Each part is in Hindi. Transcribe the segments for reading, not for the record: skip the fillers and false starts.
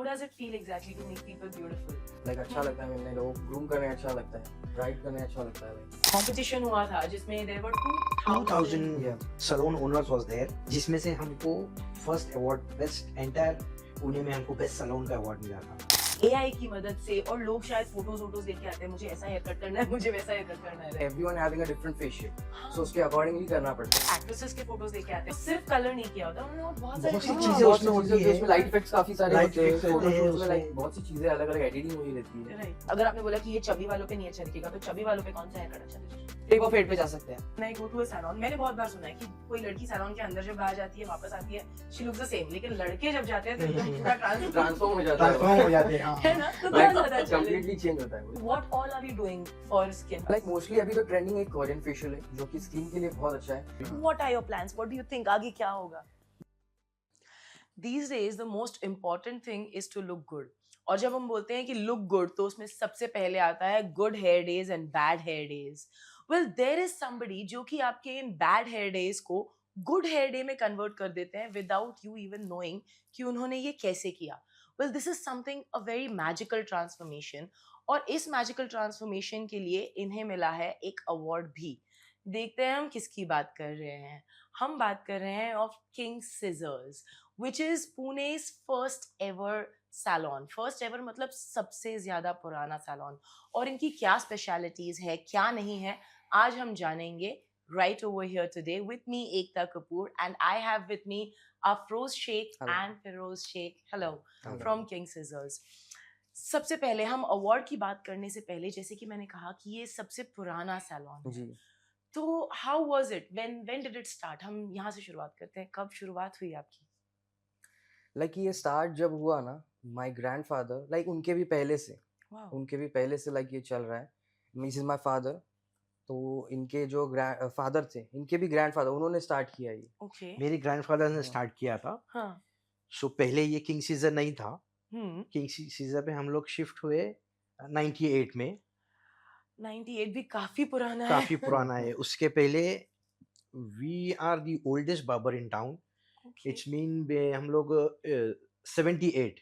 how does it feel exactly to make people beautiful? Like अच्छा लगता है मिलने लोग ग्रूम करने अच्छा लगता है ब्राइट करने अच्छा लगता है लाइक Competition हुआ था जिसमें there were 2000 Yeah. salon owners was there, जिसमें से हमको first award best entire Pune में हमको बेस्ट सैलून का अवार्ड मिला था। AI की मदद से, और लोग शायद फोटोज लेके आते हैं, मुझे ऐसा हेयर कट करना है, मुझे वैसा हेयर कट करना है। Everyone having a different face shape so उसके अकॉर्डिंगली करना पड़ता है एक्ट्रेसेस के फोटोज लेके आते हैं, सिर्फ कलर नहीं किया होता, उन्होंने बहुत सारी बहुत सी चीजें चीजें बहुत उसमें सी होती है। उसमें लाइट इफेक्ट्स काफी सारे Light होते हैं effects होते हैं फोटोशूट में उसमें। लाइक बहुत सी चीजें अलग अलग एडिटिंग हुई रहती है Right. अगर आपने बोला कि ये चबी वालों पे नहीं अच्छा दिखेगा, तो चबी वालों पे कौन सा हेयर कट अच्छा दिखेगा? टेप ऑफ हेड पे जा सकते हैं। मैं गो टू अ सैलून, मैंने बहुत बार सुना है कि कोई लड़की सैलून के अंदर जब बाहर जाती है वापस आती है शी लुक्स द सेम, लेकिन लड़के जब जाते हैं तो एकदम पूरा ट्रांसफॉर्म हो जाता ट्रांसफॉर्म हो जाते हैं। है हाँ। ना, तो बहुत ज्यादा है कंप्लीटली चेंज होता है वो what all are we doing for skin? Like mostly अभी तो ट्रेंडिंग एक कोरियन फेशियल है जो कि स्किन के लिए बहुत अच्छा है what are your plans? What do you think आगे क्या होगा? These days the most important thing is to look good. और जब हम बोलते हैं कि लुक गुड, तो उसमें सबसे पहले आता है good hair days and bad hair days. Well there is somebody जो कि आपके इन बैड हेयर डेज को गुड हेयर डे में कन्वर्ट कर देते हैं विदाउट यू इवन नोइंग कि उन्होंने ये कैसे किया। Well this is something a very magical transformation, और इस मैजिकल ट्रांसफॉर्मेशन के लिए इन्हें मिला है एक अवार्ड भी। देखते हैं हम किसकी बात कर रहे हैं। हम बात कर रहे हैं of king scissors, which is Pune's first ever salon. First ever मतलब सबसे ज्यादा पुराना सैलून। और इनकी क्या स्पेशलिटीज है, क्या नहीं है, आज हम जानेंगे right over here today with me Ekta Kapoor, and I have with me Afroz Sheikh Hello. and Feroz Sheikh. Hello. Hello. From King Scissors. सबसे पहले हम अवार्ड की बात करने से पहले, जैसे कि मैंने कहा कि ये सबसे पुराना सैलून है, जी तो how was it, when did it start? हम यहाँ से शुरुआत करते हैं, कब शुरुआत हुई आपकी? लाइक ये स्टार्ट जब हुआ ना माय ग्रैंडफादर लाइक उनके भी पहले से वाओ, उनके भी पहले से लाइक ये चल रहा है दिस इज माय फादर तो इनके जो फादर थे इनके भी ग्रैंडफादर उन्होंने स्टार्ट किया ये ओके, मेरे ग्रैंडफादर ने स्टार्ट किया था। हाँ, सो पहले ये किंग सीजर नहीं था। हम्म, किंग सीजर पे हम लोग शिफ्ट हुए 98 में। 98 भी काफी पुराना है। काफी पुराना है। उसके पहले we are the oldest barber in town. Okay, it's mean हम लोग 78।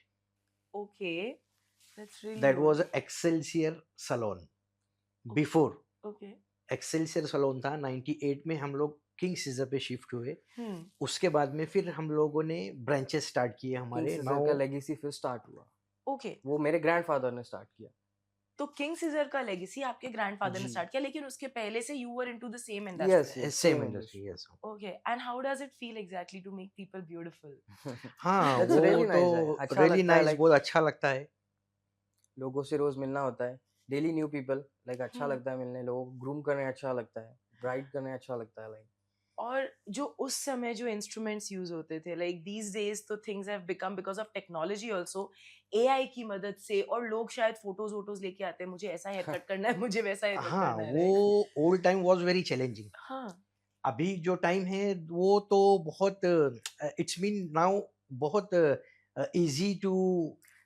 Okay, that's really that was Excelsior Salon before. Okay, Excelsior Salon था 98 में। हम लोग किंग सीजर पे शिफ्ट हुए। हम्म, उसके बाद में फिर हम लोगों ने ब्रांचेस स्टार्ट किए हमारे। किंग सीजर का लेगेसी फिर स्टार्ट हुआ ओके। वो मेरे ग्रैंडफादर ने स्टार्ट किया तो किंग सीजर का लेगेसी आपके ग्रैंडफादर ने जी। स्टार्ट किया, लेकिन उसके पहले से you were into the same yes industry. Yes same industry. Yes. Okay, and how does it feel exactly to make people beautiful? हाँ, That's वो really nice है। तो अच्छा रियली लगता है, नाइस, like- बहुत अच्छा लगता है। लोगों से रोज मिलना होता है डेली न्यू पीपल लाइक अच्छा हम्म। लगता है मिलने लोग ग्रूम करने अच्छा लगता है ब्राइट करने अच्छा लगता है लाइक और जो उस समय जो इंस्ट्रूमेंट्स यूज होते थे, लाइक दीज डेज तो things have become because of technology also, AI की मदद से, और लोग शायद फोटोज लेके आते हैं, मुझे ऐसा हेयर कट करना है, मुझे वैसा हेयर कट हाँ, करना है, वो old time was very challenging. हाँ, अभी जो टाइम है वो तो बहुत इट्स मीन नाउ बहुत इजी टू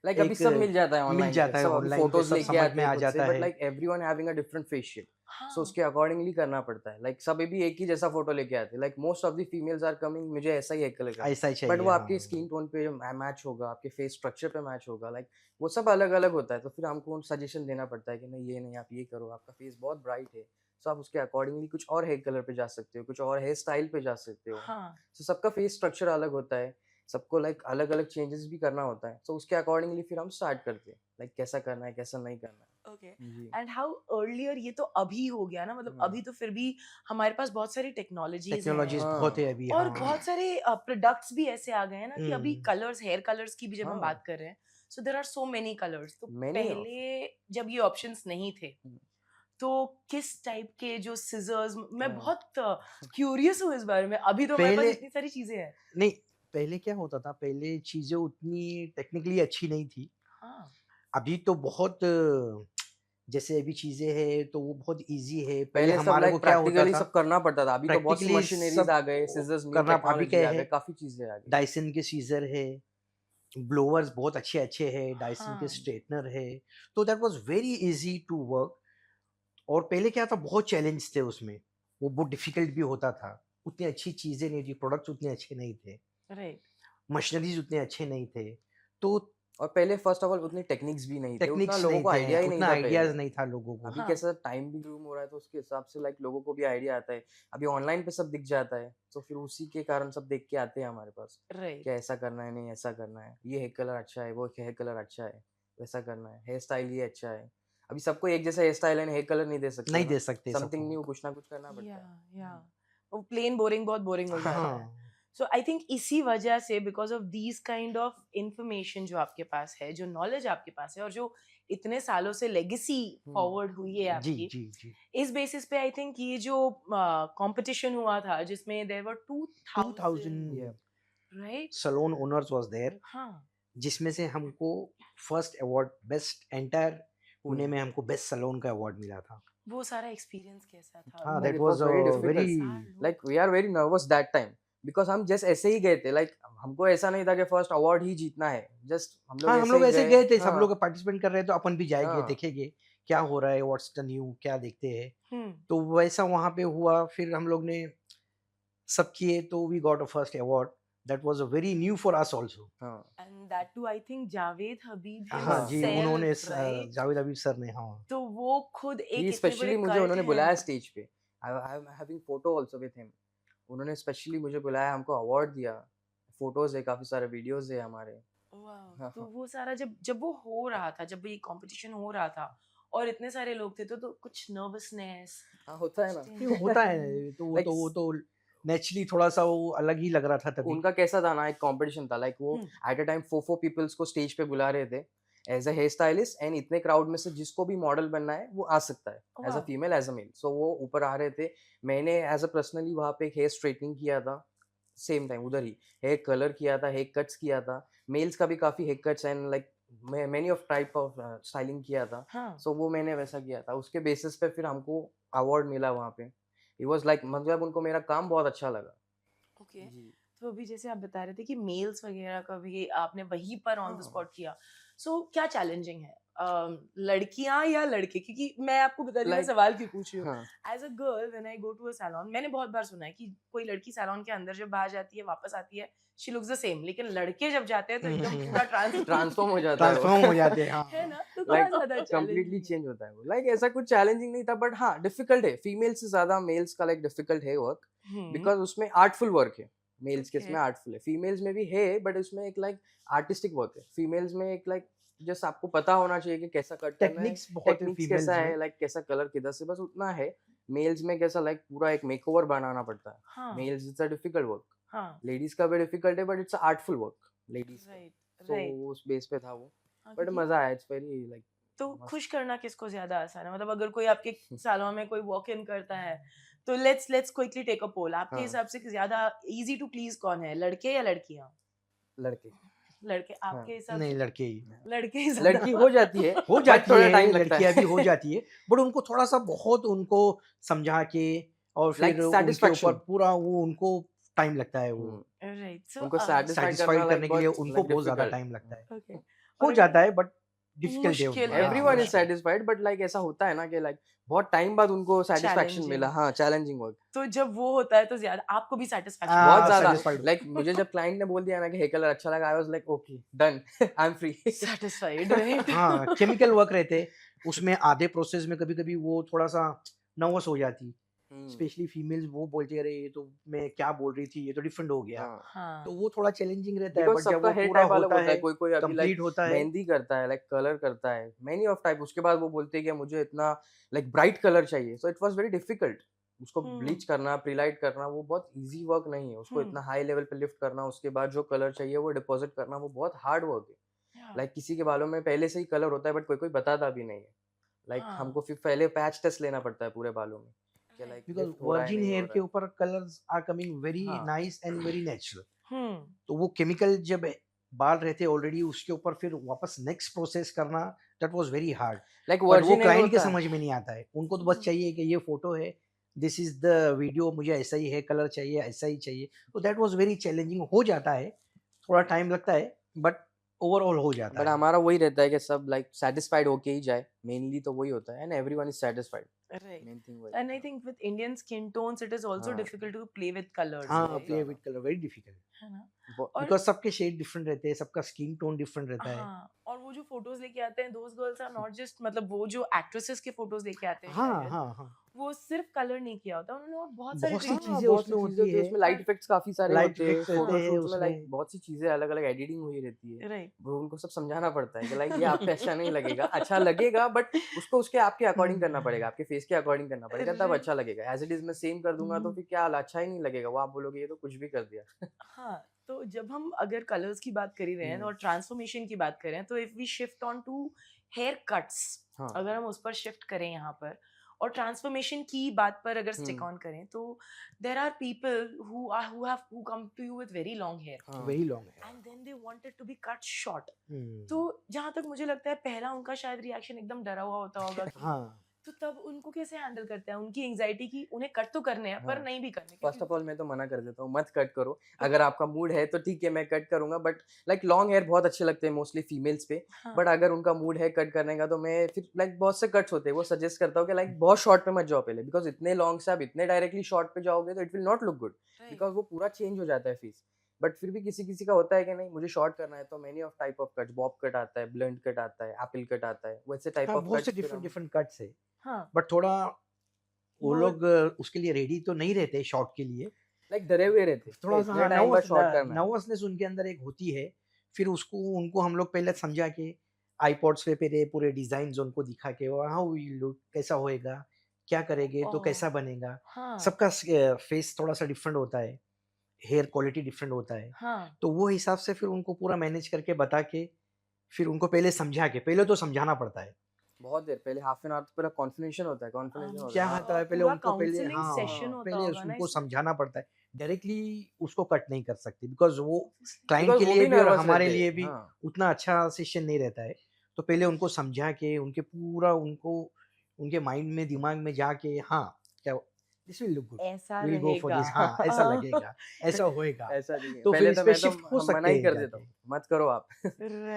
लाइक अभी एक सब मिल जाता है मिल ऑनलाइन जाता है सब online पे, फोटोज सब लेके समझ आते में हैं आ खुद जाता से बट है। Like everyone having a different face shape हाँ, सो उसके अकॉर्डिंगली करना पड़ता है लाइक सब भी एक ही जैसा फोटो लेके आते हैं like most of the females are coming मुझे ऐसा ही एक कलर का ऐसा ही बट चाहिए। वो आपके हाँ। स्किन टोन पे मैच होगा आपके फेस स्ट्रक्चर पे मैच होगा लाइक वो सब अलग अलग होता है तो फिर हमको सजेशन देना पड़ता है कि नहीं ये नहीं आप ये करो आपका फेस बहुत ब्राइट है सो आप उसके अकॉर्डिंगली कुछ और हेयर कलर पे जा सकते हो कुछ और हेयर स्टाइल पे जा सकते हो हाँ, तो सबका फेस स्ट्रक्चर अलग होता है सबको लाइक अलग अलग चेंजेस भी करना होता है तो उसके अकॉर्डिंगली फिर हम स्टार्ट करते हैं लाइक कैसा करना है कैसा नहीं करना है ओके। जी एंड हाउ अर्लियर, ये तो अभी हो गया ना, मतलब हाँ। अभी तो फिर भी हमारे पास बहुत सारी टेक्नोलॉजीज टेक्नोलॉजीज हैं, हाँ। बहुत है अभी। और हाँ। बहुत सारे प्रोडक्ट्स भी ऐसे आ गए हैं ना कि अभी हम्म। कलर्स, हेयर कलर्स की भी जब हम हाँ। बात कर रहे हैं, so there are so many colours. तो Many of- पहले जब ये ऑप्शंस नहीं थे, हम्म। तो किस टाइप के जो सिजर्स, मैं हाँ। बहुत क्यूरियस हूँ इस बारे में। अभी तो हमारे पास पहले- इतनी सारी चीजें हैं। नहीं, पहले क्या होता था, पहले चीजें उतनी टेक्निकली अच्छी नहीं थी। हाँ, अभी तो बहुत जैसे अभी चीजें हैं तो वो बहुत इजी है। पहले पहले सब हमारे लाइक को क्या होता प्रैक्टिकली था, सब करना पड़ता था अभी तो बहुत सी Practically मशीनरीज सब आ गए सिजर्स न्यू करना। अभी टेक्नोलॉजी क्या आ है, गए काफी चीजें आ गई डायसन के सीजर है, ब्लोअर्स बहुत अच्छे अच्छे हैं, डायसन के हाँ, स्ट्रेटनर है। तो that was very easy to work. और पहले क्या था, बहुत चैलेंज थे उसमें, वो बहुत डिफिकल्ट भी होता था। उतनी अच्छी चीजें नहीं थी, प्रोडक्ट्स उतने अच्छे नहीं थे, राइट, मशीनरीज उतने अच्छे नहीं थे। तो और पहले फर्स्ट ऑफ ऑल उतनी टेक्निक्स भी नहीं थे, उतना टेक्निक्स लोगों नहीं को थे, आइडिया ही नहीं उतना था आइडियाज पहले। नहीं था लोगों को। अभी हाँ कैसा टाइम भी ग्रूम हो रहा है तो उसके हिसाब से लाइक लोगों को भी आइडिया आता है। अभी ऑनलाइन पे सब दिख जाता है, तो फिर उसी के कारण सब देख के आते हैं हमारे पास कि राइट ऐसा करना है, नहीं ऐसा करना है, ये हेयर कलर अच्छा है, वो हेयर कलर अच्छा है, वैसा करना है, हेयर स्टाइल ये अच्छा है। अभी सबको एक जैसा hair style and hair colour नहीं दे सकते नहीं ना, दे सकते समथिंग सबको। न्यू कुछ ना कुछ करना पड़ता या है। या वो प्लेन बोरिंग बहुत बोरिंग हो जाता है। हाँ सो आई थिंक इसी वजह से because of these kind of information जो आपके पास है, जो नॉलेज आपके पास है और जो इतने सालों से लेगेसी फॉरवर्ड हुई है जी आपकी, जी जी। इस बेसिस पे आई थिंक ये जो कंपटीशन हुआ था जिसमें there were 2000 2000 Yeah. Right. Salon owners was there, हाँ जिसमें से हमको first award best entire Pune Pune. में हमको बेस्ट सलोन का अवार्ड मिला था। वो सारा एक्सपीरियंस कैसा था? हाँ, Like that it was was very very. difficult. 2000 लोग। Like we are very nervous that time because हम जस्ट ऐसे ही गए थे, like हमको ऐसा नहीं था कि फर्स्ट अवार्ड ही जीतना है, जस्ट हम लोग हाँ, हम ऐसे लोग ही ऐसे गए। गए थे, सब हाँ लोग पार्टिसिपेट कर रहे हैं तो अपन भी जाएंगे, हाँ देखेंगे क्या हो रहा है, व्हाट्स द न्यू, क्या देखते हैं। हम्म तो वैसा वहाँ पे हुआ, फिर हम लोग ने सब किए तो we got a first award. That was a very new for us also. हाँ and that too I think Javed Habib हाँ हाँ जी, उन्होंने himself right. Javed Habib sir ने, हाँ। तो वो खुद एक ही इतने बड़े स्पेशली मुझे कल्ट उन्होंने बुलाया हैं। स्टेज पे। I am having photo also with him. उन्होंने स्पेशली मुझे बुलाया, हमको अवार्ड दिया, फोटोज है, काफी सारे वीडियोस है हमारे। वाह। हाँ तो हाँ वो सारा जब जब वो हो रहा था, जब ये कंपटीशन हो रहा था और इतने सारे लोग थे तो कुछ नर्वसनेस, हाँ, होता है कुछ ना। नहीं, वो होता है, टेंशन। तो लाइक वो तो नेचुरली थोड़ा सा वो अलग ही लग रहा था तभी। उनका कैसा था ना, एक कंपटीशन था, लाइक वो hmm at a time 4 peoples को स्टेज पे बुला रहे थे as a hair stylist, and इतने क्राउड में से जिसको भी मॉडल बनना है वो आ सकता है, एज अ वाह फीमेल एज अ मेल। सो वो ऊपर आ रहे थे। मैंने एज अ पर्सनली वहाँ पे हेयर स्ट्रेटनिंग किया था, सेम टाइम उधर ही हेयर कलर किया था, हेयर कट्स किया था। मेल्स का भी काफी hair cuts and like many of type of styling किया था। हाँ सो वो मैंने वैसा किया था, उसके बेसिस पे फिर हमको अवार्ड मिला वहाँ पे। इट वाज लाइक मतलब उनको मेरा काम बहुत अच्छा लगा। ओके। जी तो अभी जैसे आप बता रहे थे कि मेल्स वगैरह का भी आपने वहीं पर ऑन द हाँ स्पॉट किया, सो क्या चैलेंजिंग है लड़कियां या लड़के? क्योंकि मैं आपको बता रही हूँ मैं लाइक सवाल क्यों पूछ रही हूँ। हाँ as a girl when I go to a salon, मैंने बहुत बार सुना है कि कोई लड़की सैलून के अंदर जब बाहर जाती है वापस आती है शी लुक्स द सेम, लेकिन लड़के जब जाते हैं तो एकदम पूरा ट्रांसफॉर्म हो जाता है वो। ट्रांसफॉर्म हो जाते हैं, है हाँ। ना? तो लाइक कहाँ ज्यादा कंप्लीटली चैलेंजिंग है? चेंज होता है वो। लाइक ऐसा कुछ चैलेंजिंग नहीं था, बट हाँ डिफिकल्ट है, फीमेल से ज्यादा मेल्स का लाइक डिफिकल्ट है वर्क, बिकॉज उसमें आर्टफुल वर्क है। मेल्स के ओके इसमें आर्टफुल है, फीमेल्स में भी है, बट उसमें एक लाइक आर्टिस्टिक वर्क है। फीमेल्स में एक लाइक जस्ट आपको पता होना चाहिए कि कैसा कट करना है, टेक्निक्स बहुत है टेक्निक्स कैसा फीमेल्स में। है, लाइक कैसा कलर किधर से, बस उतना है। मेल्स में कैसा लाइक पूरा एक मेकओवर बनाना पड़ता है। हाँ males it's a difficult work, हाँ लेडीज का भी डिफिकल्ट है, but it's artful work ladies का। Right so right. उस बेस पे था वो, हाँ बट क्योंकि मजा आया, इट्स वेरी लाइक तो मस्त। खुश करना किसको ज्यादा आसान है? मतलब अगर कोई आपके सैलून में कोई वॉक इन करता है तो लेट्स क्विकली टेक अ पोल, आपके हाँ हिसाब से ज्यादा इजी टू प्लीज कौन है, लड़के या लड़कियां? लड़के। लड़के हाँ आपके हिसाब नहीं, से? लड़के ही लड़के ही लड़की ज्यादा हो जाती है, हो बट जाती थोड़ा है, टाइम लगता लड़कियां भी है। हो जाती है, बट उनको थोड़ा सा बहुत उनको समझा के और लाइक फिर उनके ऊपर सेटिस्फेक्शन। पूरा वो उनको टाइम लगता है, वो राइट। सो उनको सेटिस्फाइड करना सेटिस्फाइड लाइक करने के लिए बहुत उनको लाइक बहुत ज्यादा डिफिकल्ट। टाइम लगता है। ओके। हो और जाता अगर है बट डिफिकल्ट है मुश्किल उनको, है हाँ एवरीवन इज थोड़ा, मुश्किल। सेटिस्फाइड, बट लाइक ऐसा होता है ना कि लाइक बहुत टाइम बाद उनको सेटिस्फेक्शन मिला। चैलेंजिंग, हाँ चैलेंजिंग वर्क तो जब वो होता है तो ज्यादा आपको भी सेटिस्फेक्शन बहुत ज्यादा। सेटिस्फाइड। लाइक मुझे जब क्लाइंट ने बोल दिया ना कि हे कलर अच्छा लगा, I was like okay done, I am free. Satisfied right. हाँ, केमिकल वर्क रहते उसमें, आधे प्रोसेस में कभी कभी वो थोड़ा सा नर्वस हो जाती, स्पेशली फीमेल्स, वो बोलती अरे ये तो मैं क्या बोल रही थी, ये तो डिफरेंट हो गया। हाँ हाँ तो वो थोड़ा चैलेंजिंग रहता है, बिकॉज बट जब सबका वो हेयर पूरा टाइप अलग होता होता है, है, कोई कोई अभी लाइक कंप्लीट होता है। मेहंदी करता है, लाइक कलर करता है, मेनी ऑफ टाइप। उसके बाद वो बोलते हैं कि मुझे इतना लाइक ब्राइट कलर चाहिए, so it was very difficult. उसको हम्म ब्लीच करना, प्रीलाइट करना, वो बहुत इजी वर्क नहीं है। उसको इतना हाई लेवल पे लिफ्ट करना, उसके बाद जो कलर चाहिए वो डिपॉजिट करना, वो बहुत हार्ड वर्क है। या लाइक किसी के बालों में पहले से ही कलर होता है, बट कोई कोई बताता भी नहीं है। लाइक हाँ हमको फिर पहले पैच टेस्ट लेना पड़ता है पूरे बालों में, कि लाइक बिकॉज लिफ्ट हो रहा है वर्जिन नहीं हो हेयर रहा के है। ऊपर कलर्स आर कमिंग वेरी हाँ नाइस एंड वेरी नेचुरल। हम्म तो वो केमिकल जब बाल रहते ऑलरेडी, उसके ऊपर फिर वापस नेक्स्ट प्रोसेस करना, that was very hard. Like but वो वर्जिन हेयर क्लाइंट के होता है। समझ में नहीं आता है, उनको तो बस चाहिए कि ये फोटो है, दिस इज द वीडियो, मुझे ऐसा ही है कलर चाहिए, ऐसा ही चाहिए। तो दैट वाज वेरी चैलेंजिंग, हो जाता है, थोड़ा टाइम लगता है, बट ओवरऑल हो जाता बट है। हमारा वही रहता है कि सब लाइक सेटिस्फाइड होके ही जाए, मेनली तो वही होता है, and everyone is satisfied, Right. Main thing वही And I रहता think with Indian skin tones, it is also हाँ difficult to play with colors, हाँ, बहुत right? प्ले ज़्यादा विद कलर वेरी डिफिकल्ट है ना? वो और बिकॉज़ सबके शेड डिफरेंट रहते हैं, सबका स्किन टोन डिफरेंट रहता है। हाँ, और वो जो फोटोज लेके आते हैं, those girls are not just, मतलब वो जो एक्ट्रेसेस के फोटोज लेके आते हैं हाँ, शायद, हाँ, हाँ। वो सिर्फ कलर नहीं किया होता, उन्होंने और बहुत सारी बहुत सी हाँ, ट्रीटमेंट चीज़ें बहुत सी उसमें चीज़ें होती होती है है, उसमें, लाइट इफेक्ट्स काफ़ी सारे लाइट होते हैं, इफेक्ट्स रहते हैं फोटोशूट्स में लाइक उसमें। बहुत सी चीज़ें अलग-अलग एडिटिंग हुई रहती है। राइट। ब्रो उनको सब समझाना पड़ता है कि लाइक ये आप पे अच्छा नहीं लगेगा, अच्छा लगेगा बट उसको उसके आपके अकॉर्डिंग करना पड़ेगा, आपके फेस के अकॉर्डिंग करना पड़ेगा तब राइट। अच्छा लगेगा। एज़ इट इज़ मैं सेम कर दूँगा तो फिर क्या अच्छा ही नहीं लगेगा, वो आप बोलोगे ये तो कुछ भी कर दिया। हाँ, तो जब हम अगर कलर्स की बात कर ही रहे हैं हुँ, और ट्रांसफॉर्मेशन की बात करें, तो if we shift on to hair cuts, हाँ, अगर हम उस पर शिफ्ट करें यहाँ पर, और ट्रांसफॉर्मेशन की बात पर अगर स्टिक हुँ, ऑन करें, तो there are people who come to you with very long hair हाँ, वेरी लॉन्ग है। And then they wanted to be cut short. हुँ, तो जहाँ तक मुझे लगता है पहला उनका शायद रिएक्शन एकदम डरा हुआ होता होगा कि हाँ, तो तब उनको कैसे हैंडल करते हैं उनकी एंजाइटी की, उन्हें कट तो करने हैं पर हाँ। नहीं भी करने, फर्स्ट क्योंकि ऑफ ऑल मैं तो मना कर देता हूँ, मत कट करो। अगर आपका मूड है तो ठीक है मैं कट करूँगा, बट लाइक लॉन्ग हेयर बहुत अच्छे लगते हैं मोस्टली फीमेल्स पे। हाँ बट अगर उनका मूड है कट करने का तो मैं फिर लाइक बहुत से कट्स होते हैं, वो सजेस्ट करता हूँ कि लाइक बहुत शॉर्ट पे मत जाओ पहले, बिकॉज़ इतने लॉन्ग से आप इतने डायरेक्टली शॉर्ट पे जाओगे तो it will not look good, right. Because वो पूरा चेंज हो जाता है फेस। बट फिर भी किसी-किसी का होता है कि नहीं मुझे शॉर्ट करना है, तो many of type of cuts, Bob cut आता है, ब्लंट कट आता है, एप्पल कट आता है, वैसे टाइप हाँ, ऑफ बहुत से कट्स फिर डिफरेंट हम डिफरेंट कट्स है, हाँ बट थोड़ा वो वो लोग उसके लिए रेडी तो नहीं रहते शॉर्ट के लिए। लाइक डरे हुए रहते हैं कि थोड़ा-सा इतने हाँ, टाइम बाद शॉर्ट करना है। नर्वसनेस उनके अंदर एक होती है। फिर उसको उनको हम लोग पहले समझा के आइपॉड्स पे पहले पूरे डिज़ाइन्स उनको दिखा के हाउ विल लुक कैसा होएगा, क्या करेंगे तो ओह कैसा बनेगा। हाँ सबका फेस थोड़ा-सा डिफरेंट होता है, हेयर क्वालिटी डिफरेंट होता है। हाँ तो वो हिसाब से फिर उनको पूरा मैनेज करके बता के, फिर उनको पहले समझा के पहले तो समझाना पड़ता है। बहुत देर पहले हाफ एन आवर तो पूरा कॉन्फिनेशन होता है, कॉन्फिनेशन होता क्या है। हाँ, होता है पहले पूरा उनको पहले काउंसलिंग हाँ, सेशन हाँ, होता पहले होगा ना उनको इसमें, समझाना पड़ता है। डायरेक्टली उसको कट नहीं कर सकते बिकॉज़ वो ऑब्वियसली। क्लाइंट बिकॉज़ के वो लिए भी भी और नर्वस हमारे रहते लिए हैं। भी हाँ, उतना अच्छा सेशन नहीं रहता है। तो पहले उनको समझा के उनके पूरा उनको उनके माइंड में दिमाग में जाके हाँ, क्या दिस विल लुक गुड, ऐसा वी विल गो फॉर रहेगा। दिस हाँ, ऐसा लगेगा, ऐसा होएगा। ऐसा नहीं है। तो फिर पहले इस तो पे मैं तो शिफ्ट हो हम मना सकते ही हैं कर देता जाके। हूँ, मत करो आप।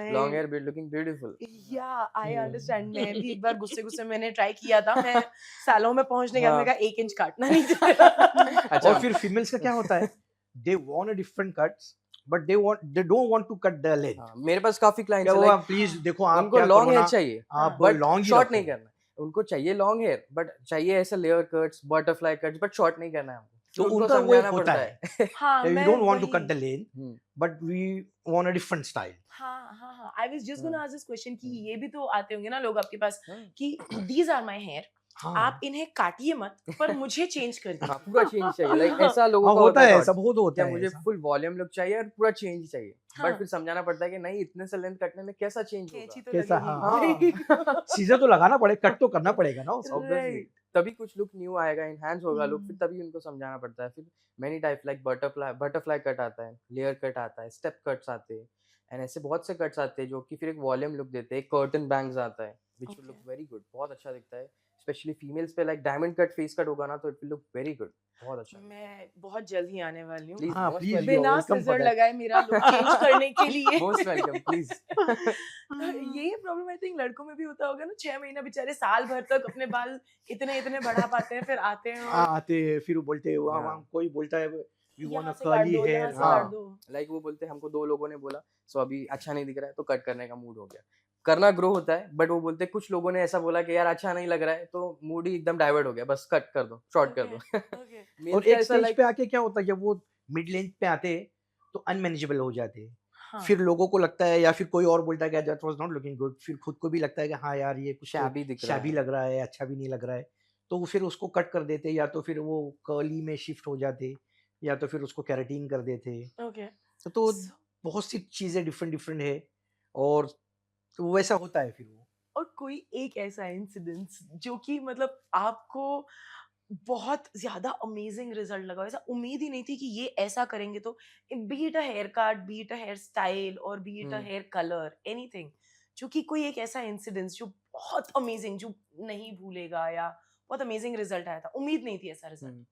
Long right. Hair be looking beautiful. या आई हुँ। अंडरस्टैंड, मैं भी एक बार गुस्से-गुस्से में मैंने ट्राई किया था, मैं सैलून में पहुँचने के बाद मैंने हाँ। कहा 1 इंच काटना नहीं था। और अच्छा। फिर फीमेल्स का क्या होता है, they want a different cuts but they don't want to cut the length. हाँ, मेरे पास काफ़ी क्या क्लाइंट्स हैं वो लाइक आप प्लीज़ हाँ, देखो आप उनको क्या करो लॉन्ग हेयर ना, चाहिए, आप हाँ, बट लॉन्ग ही शॉर्ट रखो। नहीं करना है। उनको चाहिए लॉन्ग हेयर, बट चाहिए ऐसे layer cuts, butterfly cuts, but short नहीं करना है हमको। तो फिर उनको उनका वो एक समझाना होता पड़ता है, है। हाँ, वी मैं डोंट वांट टू वही कट द लेंथ हुँ, but we want a different style. हाँ, हाँ, हाँ, आई वाज़ जस्ट गोना हाँ, आस्क दिस क्वेश्चन कि हुँ, ये भी तो आते होंगे ना लोग आपके पास हाँ। कि दीज़ आर माय हेयर, आप हाँ। इन्हें काटिए मत, पर मुझे चेंज कर हाँ, दीजिए। पूरा चेंज चाहिए, लाइक ऐसा लोगों हाँ, का होता होता है है ऐसा, थॉट्स बहुत कि होता है मुझे ऐसा। फुल वॉल्यूम लुक चाहिए और पूरा चेंज चाहिए। बट हाँ, फिर समझाना पड़ता है कि नहीं इतने से लेंथ कटने में कैसा चेंज कैंची होगा? तो कैसा लगेगी। हाँ, हाँ। सीज़र तो लगाना पड़े कट तो करना पड़ेगा ना उसको। Obviously right. तभी कुछ लुक न्यू आएगा, एनहांस होगा लुक, फिर हुँ, तभी उनको समझाना पड़ता है। फिर many type like butterfly cut आता है, लेयर कट आता है, स्टेप कट्स आते हैं, एंड ऐसे बहुत से कट्स आते हैं जो कि फिर एक वॉल्यूम लुक देते हैं। कर्टन बैंग्स आता है which will okay. Look very good, बहुत अच्छा दिखता है। स्पेशली फीमेल्स पे like diamond cut face cut होगा ना तो it will look very good, बहुत अच्छा लगेगा। मैं बहुत जल्द ही आने वाली हूँ, प्लीज़ हाँ, most please you are welcome, बिना वेलकम फॉर सिज़र दैट। लगाए मेरा लुक चेंज करने के लिए। Most welcome please. ये प्रॉब्लम आई थिंक लड़कों में भी होता होगा ना, 6 महीना बेचारे साल भर तक अपने बाल इतने-इतने बढ़ा पाते हैं, फिर आते हैं और आते हैं फिर वो बोलते हैं वहाँ वहाँ हाँ। कोई बोलता है वी वांट अ यहाँ से काट कर्ली दो, यहाँ हेयर से काट हाँ, दो। लाइक वो बोलते हैं हमको 2 लोगों ने बोला सो अभी अच्छा नहीं दिख रहा है तो कट करने का मूड हो गया। करना ग्रो होता है बट वो बोलते हैं कुछ लोगों ने ऐसा बोला कि यार अच्छा नहीं लग रहा है तो मूड ही एकदम डाइवर्ट हो गया, बस कट कर दो, शॉर्ट कर ओके, दो। ओके। और मेल्स का एक ऐसा स्टेज लाइक पे आके क्या होता है जब वो मिड लेंथ पे आते हैं तो अनमैनेजेबल हो जाते हैं। हाँ, फिर लोगों को लगता है या फिर कोई और बोलता है कि that was not looking good फिर खुद को भी लगता है कि हाँ यार ये कुछ शैबी दिख रहा शैबी है। लग रहा है, अच्छा भी नहीं लग रहा है। तो वो फिर उसको कट कर देते या तो फिर वो कर्ली में शिफ्ट हो जाते या तो फिर उसको केराटिन कर देते। ओके। तो सो बहुत सी चीज़ें डिफरेंट डिफरेंट है और तो वैसा होता है फिर वो। और कोई एक ऐसा इंसिडेंस जो कि मतलब आपको बहुत ज़्यादा अमेज़िंग रिज़ल्ट लगा हो, ऐसा उम्मीद ही नहीं थी कि ये ऐसा करेंगे, तो be it a hair cut, be it a hair style और be it a hmm. Hair colour, anything, जो कि कोई एक ऐसा इंसिडेंस जो बहुत अमेज़िंग, जो नहीं भूलेगा या बहुत अमेज़िंग रिज़ल्ट आया था, उम्मीद नहीं थी ऐसा रिज़ल्ट? हुँ।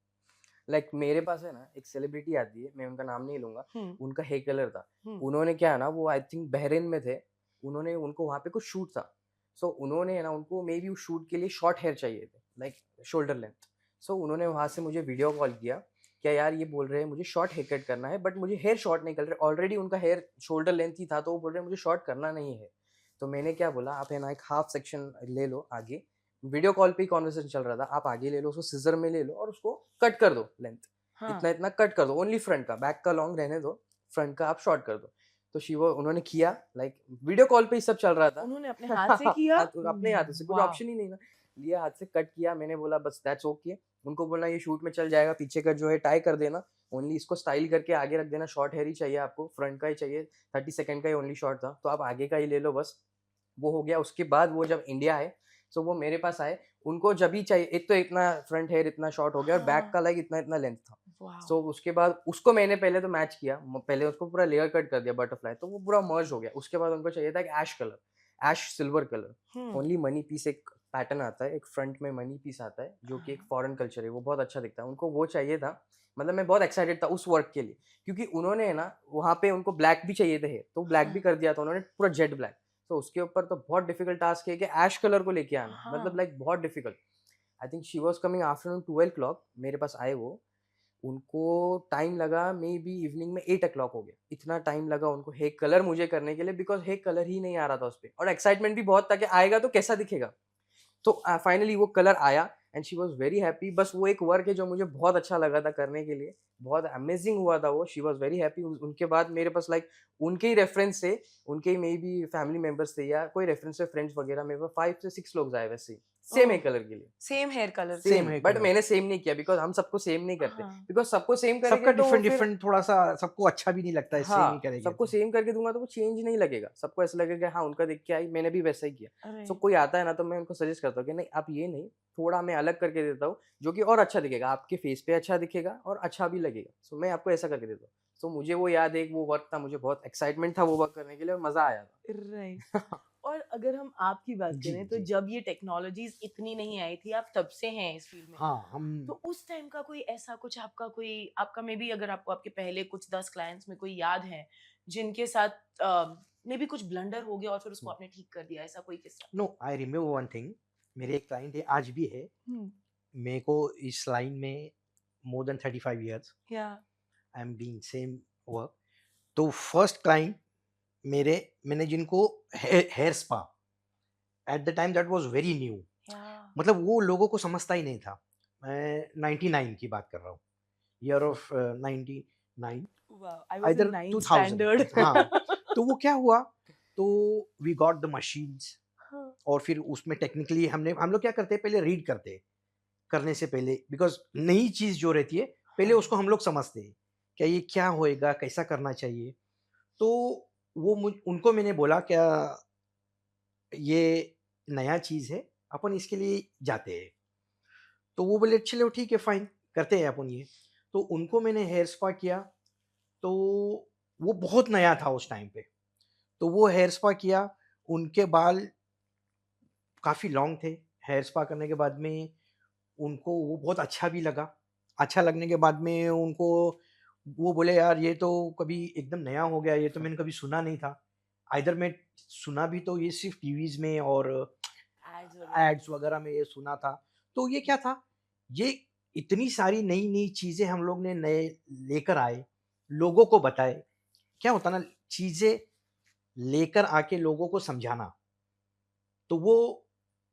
लाइक मेरे पास है ना एक सेलिब्रिटी आती है, मैं उनका नाम नहीं लूंगा, हम्म, उनका हेयर कलर था। हम्म, उन्होंने क्या है ना, वो आई थिंक बहरीन में थे, उन्होंने उनको वहाँ पे कुछ शूट था। सो उन्होंने ना, उनको मे बी उस शूट के लिए शॉर्ट हेयर चाहिए थे, लाइक शोल्डर लेंथ। सो उन्होंने वहाँ से मुझे वीडियो कॉल किया, क्या यार ये बोल रहे हैं मुझे शॉर्ट हेयर कट करना है, बट मुझे हेयर शॉर्ट नहीं कर रहे, ऑलरेडी उनका हेयर शोल्डर लेंथ ही था, तो वो बोल रहे हैं मुझे शॉर्ट करना नहीं है। तो मैंने क्या बोला, आप है ना एक हाफ सेक्शन ले लो आगे, वीडियो कॉल पे ही कॉन्वर्सेशन चल रहा था, आप आगे ले लो, उसको सिजर में ले लो और उसको कट कर दो लेंथ, हाँ, इतना इतना कट कर दो, ओनली फ्रंट का, बैक का लॉन्ग रहने दो, फ्रंट का आप शॉर्ट कर दो। तो शिवा उन्होंने किया, लाइक वीडियो कॉल पे ही सब चल रहा था। उन्होंने अपने हाथ से किया। अपने हाथों से, कुछ वाह। ऑप्शन ही नहीं ना, लिया हाथ से, कट किया। मैंने बोला बस दैट्स ओके, उनको बोलना ये शूट में चल जाएगा, पीछे का जो है टाई कर देना, ओनली इसको स्टाइल करके आगे रख देना, शॉर्ट हेयर ही चाहिए आपको, फ्रंट का ही चाहिए, 30 सेकंड का ही ओनली शॉर्ट था, तो आप आगे का ही ले लो बस। वो हो गया। उसके बाद वो जब इंडिया आए, सो वो मेरे पास आए, उनको जब भी चाहिए, एक तो इतना फ्रंट हेयर इतना शॉर्ट हो गया और बैक हाँ, का लाइक इतना इतना लेंथ था। वाह। सो उसके बाद उसको मैंने पहले तो मैच किया, पहले उसको पूरा लेयर कट कर दिया बटरफ्लाई, तो वो पूरा मर्ज हो गया। उसके बाद उनको चाहिए था एक ऐश कलर, ऐश सिल्वर कलर, हम्म, ओनली मनी पीस एक पैटर्न आता है, एक फ्रंट में मनी पीस आता है, जो कि एक हाँ, फॉरेन कल्चर है, वो बहुत अच्छा दिखता है, उनको वो चाहिए था। मतलब मैं बहुत एक्साइटेड था उस वर्क के लिए, क्योंकि उन्होंने है ना वहाँ पे उनको ब्लैक भी चाहिए थे, तो ब्लैक भी हाँ, कर दिया था उन्होंने, पूरा जेट ब्लैक। तो उसके ऊपर तो बहुत डिफिकल्ट टास्क है कि ऐश कलर को लेके आना, मतलब हाँ, लाइक बहुत difficult. I think she was coming afternoon 12 o'clock, मेरे पास आए वो, उनको टाइम लगा मे बी इवनिंग में 8 o'clock हो गया, इतना टाइम लगा उनको हेयर कलर मुझे करने के लिए, बिकॉज हेयर कलर ही नहीं आ रहा था उस पर, और एक्साइटमेंट भी बहुत था कि आएगा तो कैसा दिखेगा। तो फाइनली वो कलर आया and she was very happy. बस वो एक वर्क है जो मुझे बहुत अच्छा लगा था करने के लिए, बहुत अमेजिंग हुआ था वो, शी वॉज वेरी हैप्पी। उनके बाद मेरे पास लाइक उनके ही रेफरेंस से, उनके मे बी फैमिली मेंबर्स थे या कोई रेफरेंस से फ्रेंड्स वगैरह, मेरे पास 5 से 6 लोग आए वैसे ही, सेम ओह, एक कलर के लिए, सेम हेयर कलर के same. Same here but colour. मैंने सेम नहीं किया, बिकॉज हम सबको सेम नहीं करते, हाँ, बिकॉज सबको सेम सबका करेंगे तो वो डिफरेंट फिर, डिफरेंट, थोड़ा सा सबको अच्छा भी नहीं लगता है सेम ही हाँ, करेंगे सबको तो। सेम करके दूंगा तो वो चेंज नहीं लगेगा, सबको ऐसा लगेगा हाँ उनका देख के आई, मैंने भी वैसा ही किया। अरे, सो कोई आता है ना तो मैं उनको सजेस्ट करता हूँ कि नहीं आप ये नहीं, थोड़ा मैं अलग करके देता हूँ, जो कि और अच्छा दिखेगा, आपके फेस पे अच्छा दिखेगा और अच्छा भी लगेगा। सो मैं आपको ऐसा करके देता हूँ। सो मुझे वो याद है, एक वो वर्क था, मुझे बहुत एक्साइटमेंट था वो वर्क करने के लिए और मजा आया राइट। था। और अगर हम आपकी बात जी करें तो जी। जब ये टेक्नोलॉजीज इतनी नहीं आई थी, आप तब से हैं इस फील्ड में, हाँ हम। तो उस टाइम का कोई ऐसा कुछ आपका, कोई आपका मे बी, अगर आपको आपके पहले कुछ 10 क्लाइंट्स में कोई याद है जिनके साथ मे बी कुछ ब्लंडर हो गया और फिर उसको आपने ठीक कर दिया, ऐसा कोई किस्सा? No, I remember one thing. मेरे एक क्लाइंट है, आज भी है, हम्म, मेरे को इस लाइन में more than 35 years yeah, I am doing same work. तो फर्स्ट क्लाइंट मेरे, मैंने जिनको hair spa, at the time that was very new, yeah, मतलब वो लोगों को समझता ही नहीं था। मैं 99 की बात कर रहा हूँ, ईयर ऑफ 99, वाह, I was in either 9th 2000। Standard. हाँ, तो वो क्या हुआ, तो वी गॉट द मशीन्स, हाँ, और फिर उसमें टेक्निकली हम लोग क्या करते हैं, पहले रीड करते हैं करने से पहले, बिकॉज नई चीज जो रहती है पहले हाँ, उसको हम लोग समझते हैं, क्या ये क्या होएगा, कैसा करना चाहिए। तो वो उनको मैंने बोला, क्या ये नया चीज है, अपन इसके लिए जाते हैं। तो वो बोले चलो ठीक है फाइन, करते हैं अपन ये। तो उनको मैंने हेयर स्पा किया, तो वो बहुत नया था उस टाइम पे। तो वो हेयर स्पा किया, उनके बाल काफ़ी लॉन्ग थे। हेयर स्पा करने के बाद में उनको वो बहुत अच्छा भी लगा। अच्छा लगने के बाद में उनको वो बोले यार ये तो कभी एकदम नया हो गया, ये तो मैंने कभी सुना नहीं था। आइदर मैं सुना भी तो ये सिर्फ टीवीज़ में और एड्स वगैरह एड्स में। वगैरह में ये सुना था। तो ये क्या था? ये इतनी सारी नई-नई चीज़ें हम लोग ने नए लेकर आए, लोगों को बताए। क्या होता है ना, चीज़ें लेकर आके लोगों को समझाना, तो वो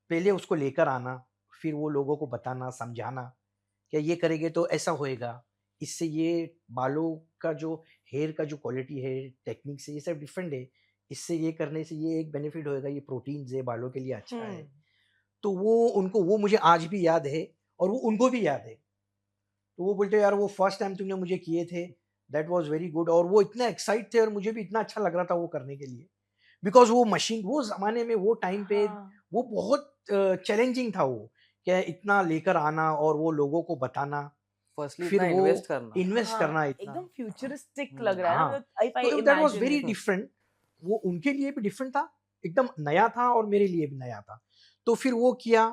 पहले उसको लेकर आना, फिर वो लोगों को बताना, समझाना, क्या ये करेंगे तो ऐसा होएगा, इससे ये बालों का जो हेयर का जो क्वालिटी है, टेक्निक से ये सब डिफरेंट है, इससे ये करने से ये एक बेनिफिट होएगा, ये प्रोटीन्स है, बालों के लिए अच्छा है। हम्म, तो वो उनको, वो मुझे आज भी याद है और वो उनको भी याद है। तो वो बोलते यार वो फर्स्ट टाइम तुमने मुझे किए थे, दैट वाज़ वेरी गुड, और वो इतना एक्साइट थे और मुझे भी इतना अच्छा लग रहा था वो करने के लिए। बिकॉज़ वो मशीन वो ज़माने में वो टाइम पे हाँ, वो बहुत चैलेंजिंग था वो, क्या इतना लेकर आना और वो लोगों को बताना, फर्स्टली फिर इतना वो इन्वेस्ट करना। इन्वेस्ट हाँ, करना इतना। एकदम फ्यूचरिस्टिक लग रहा है ना, हम्म। हाँ, मतलब इफ आई तो that was imagine very it. Different. वो उनके लिए भी डिफरेंट था, एकदम नया था और मेरे लिए भी नया था। तो फिर वो किया,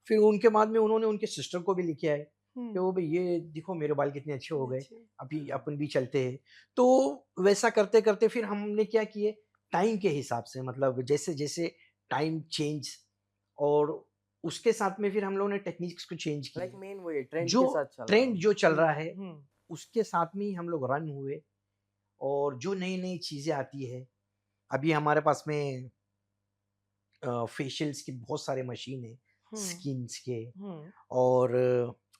फिर उनके बाद में उन्होंने उनके सिस्टर को भी लेके आए। कि वो भाई ये देखो मेरे बाल कितने अच्छे हो गए, अच्छे। अभी अपन भी चलते हैं। तो वैसा करते करते फिर हमने क्या किए, टाइम के हिसाब से, मतलब जैसे जैसे टाइम चेंज, और उसके साथ में फिर हम लोगों ने टेक्निक्स को चेंज लाइक किए। मेन वही ट्रेंड जो के साथ चलना। ट्रेंड जो चल रहा है हम्म, उसके साथ में ही हम लोग रन हुए, और जो नई नई चीज़ें आती है, अभी हमारे पास में फेशियल्स की बहुत सारे मशीन है, हम्म, स्किन्स के, हम्म, और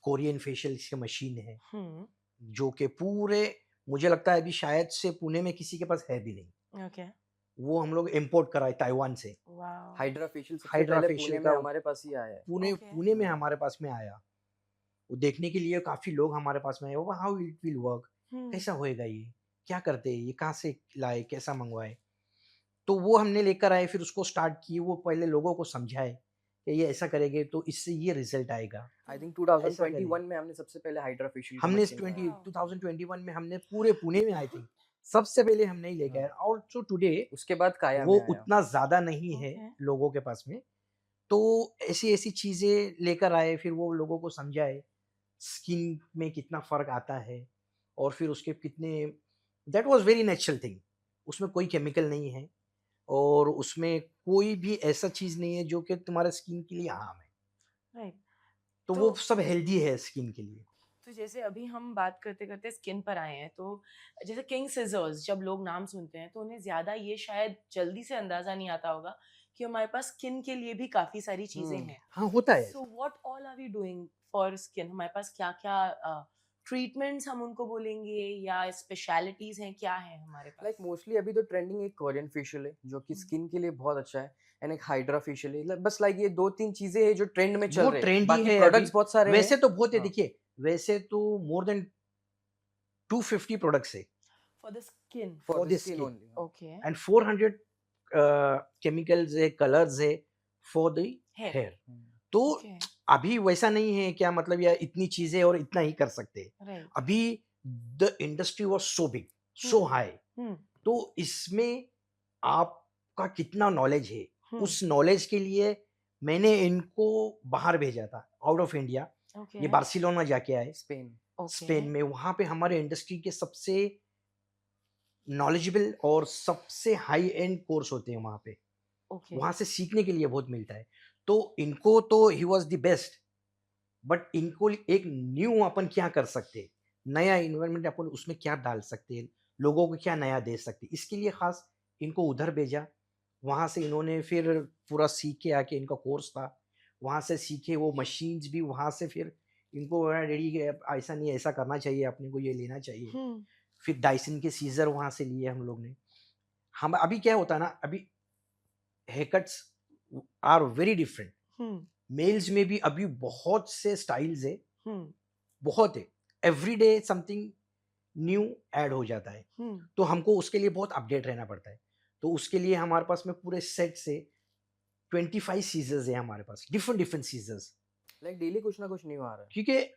कोरियन फेशियल्स की मशीन है, हम्म, जो कि पूरे, मुझे लगता है अभी शायद से पुणे में किसी के पास है भी नहीं। ओके, वो हम लोग इम्पोर्ट कराए ताइवान से। वाओ, हाइड्रा फेशियल सबसे हाइड्रा पहले फेशियल पुणे में का हमारे पास ही आया है। पुणे ओके, पुणे में हाँ। हमारे पास में आया। वो देखने के लिए काफ़ी लोग हमारे पास में आए, वो हाउ इट विल वर्क, हम्म, कैसा होएगा ये, क्या करते हैं ये, कहाँ से लाए, कैसा मंगवाए। तो वो हमने लेकर आए, फिर उसको स्टार्ट किए, वो पहले लोगों को समझाए कि ये ऐसा करेंगे तो इससे ये रिजल्ट आएगा, आई थिंक ऐसा करें। 2021 में हमने सबसे पहले हाइड्रा फेशियल का हमने मशीन लाया। 2021 में हमने पूरे पुणे में, आई थिंक सबसे पहले हमने ही लेके आए। हाँ। ऑल्सो टुडे उसके बाद काया वो में आया। उतना ज़्यादा नहीं है ओके, लोगों के पास में। तो ऐसी ऐसी चीज़ें लेकर आए, फिर वो लोगों को समझाए स्किन में कितना फ़र्क आता है, और फिर उसके कितने, that was very natural thing. उसमें कोई केमिकल नहीं है, और उसमें कोई भी ऐसा चीज़ नहीं है जो कि तुम्हारे स्किन के लिए हार्म है। राइट। तो तो वो सब हेल्दी है स्किन के लिए। तो जैसे अभी हम बात करते करते स्किन पर आए हैं, तो जैसे किंग सिजर्स जब लोग नाम सुनते हैं तो उन्हें ज्यादा ये शायद जल्दी से अंदाजा नहीं आता होगा कि हमारे पास स्किन के लिए भी काफी सारी चीजें हम्म। हैं। हाँ, होता है सो ऐसा। What all are we doing for skin? हमारे पास क्या क्या ट्रीटमेंट्स हम उनको बोलेंगे, या स्पेशलिटीज हैं, क्या है हमारे लाइक पास? मोस्टली अभी तो ट्रेंडिंग एक कोरियन फेशियल है जो कि हम्म, स्किन के लिए बहुत अच्छा है, एंड एक हाइड्रा फेशियल है। बस लाइक ये दो तीन चीजें हैं जो ट्रेंड में चल वो रहे हैं, ट्रेंडी बाकी है अभी। प्रोडक्ट्स बहुत सारे हैं। वैसे तो बहुत है, हाँ। देखिए, वैसे तो मोर देन 250 प्रोडक्ट्स है for the skin. For for the the skin skin, only. Okay. And 400 chemicals है, कलर्स है फॉर द हेयर। हेयर। तो ओके। अभी वैसा नहीं है क्या, मतलब या इतनी चीजें और इतना ही कर सकते हैं। राइट। अभी the industry was so big, so hmm, hi. Hmm, तो इसमें आपका कितना नॉलेज है, हम्म, उस नॉलेज के लिए मैंने इनको बाहर भेजा था, आउट ऑफ इंडिया। ओके, ये बार्सिलोना जाके आए, स्पेन। ओके, स्पेन में। वहाँ पे हमारे इंडस्ट्री के सबसे नॉलेजेबल और सबसे हाई एंड कोर्स होते हैं वहाँ पे। ओके। वहाँ से सीखने के लिए बहुत मिलता है। तो इनको तो he was the best, but इनको एक न्यू अपन क्या कर सकते हैं, नया इन्वायरमेंट अपन उसमें क्या डाल सकते हैं, लोगों को क्या नया दे सकते हैं, इसके लिए खास इनको उधर भेजा। वहाँ से इन्होंने फिर पूरा सीख के आके, इनका कोर्स था, वहाँ से सीखे वो मशीन्स भी। वहाँ से फिर इनको रेडी, ऐसा नहीं, ऐसा करना चाहिए अपने को, ये लेना चाहिए। हम्म, फिर डाइसन के सीजर वहाँ से लिए हम लोग ने। हम अभी क्या होता है ना, अभी hair cuts are very different. Hmm, males में भी अभी बहुत से स्टाइल्स है, हम्म, बहुत है। Every day something new add हो जाता है। हम्म, तो हमको उसके लिए बहुत अपडेट रहना पड़ता है। तो उसके लिए हमारे पास में पूरे सेट से 25 सीजर्स है हमारे पास, different different scissors. Like daily कुछ ना कुछ न्यू आ रहा है। क्योंकि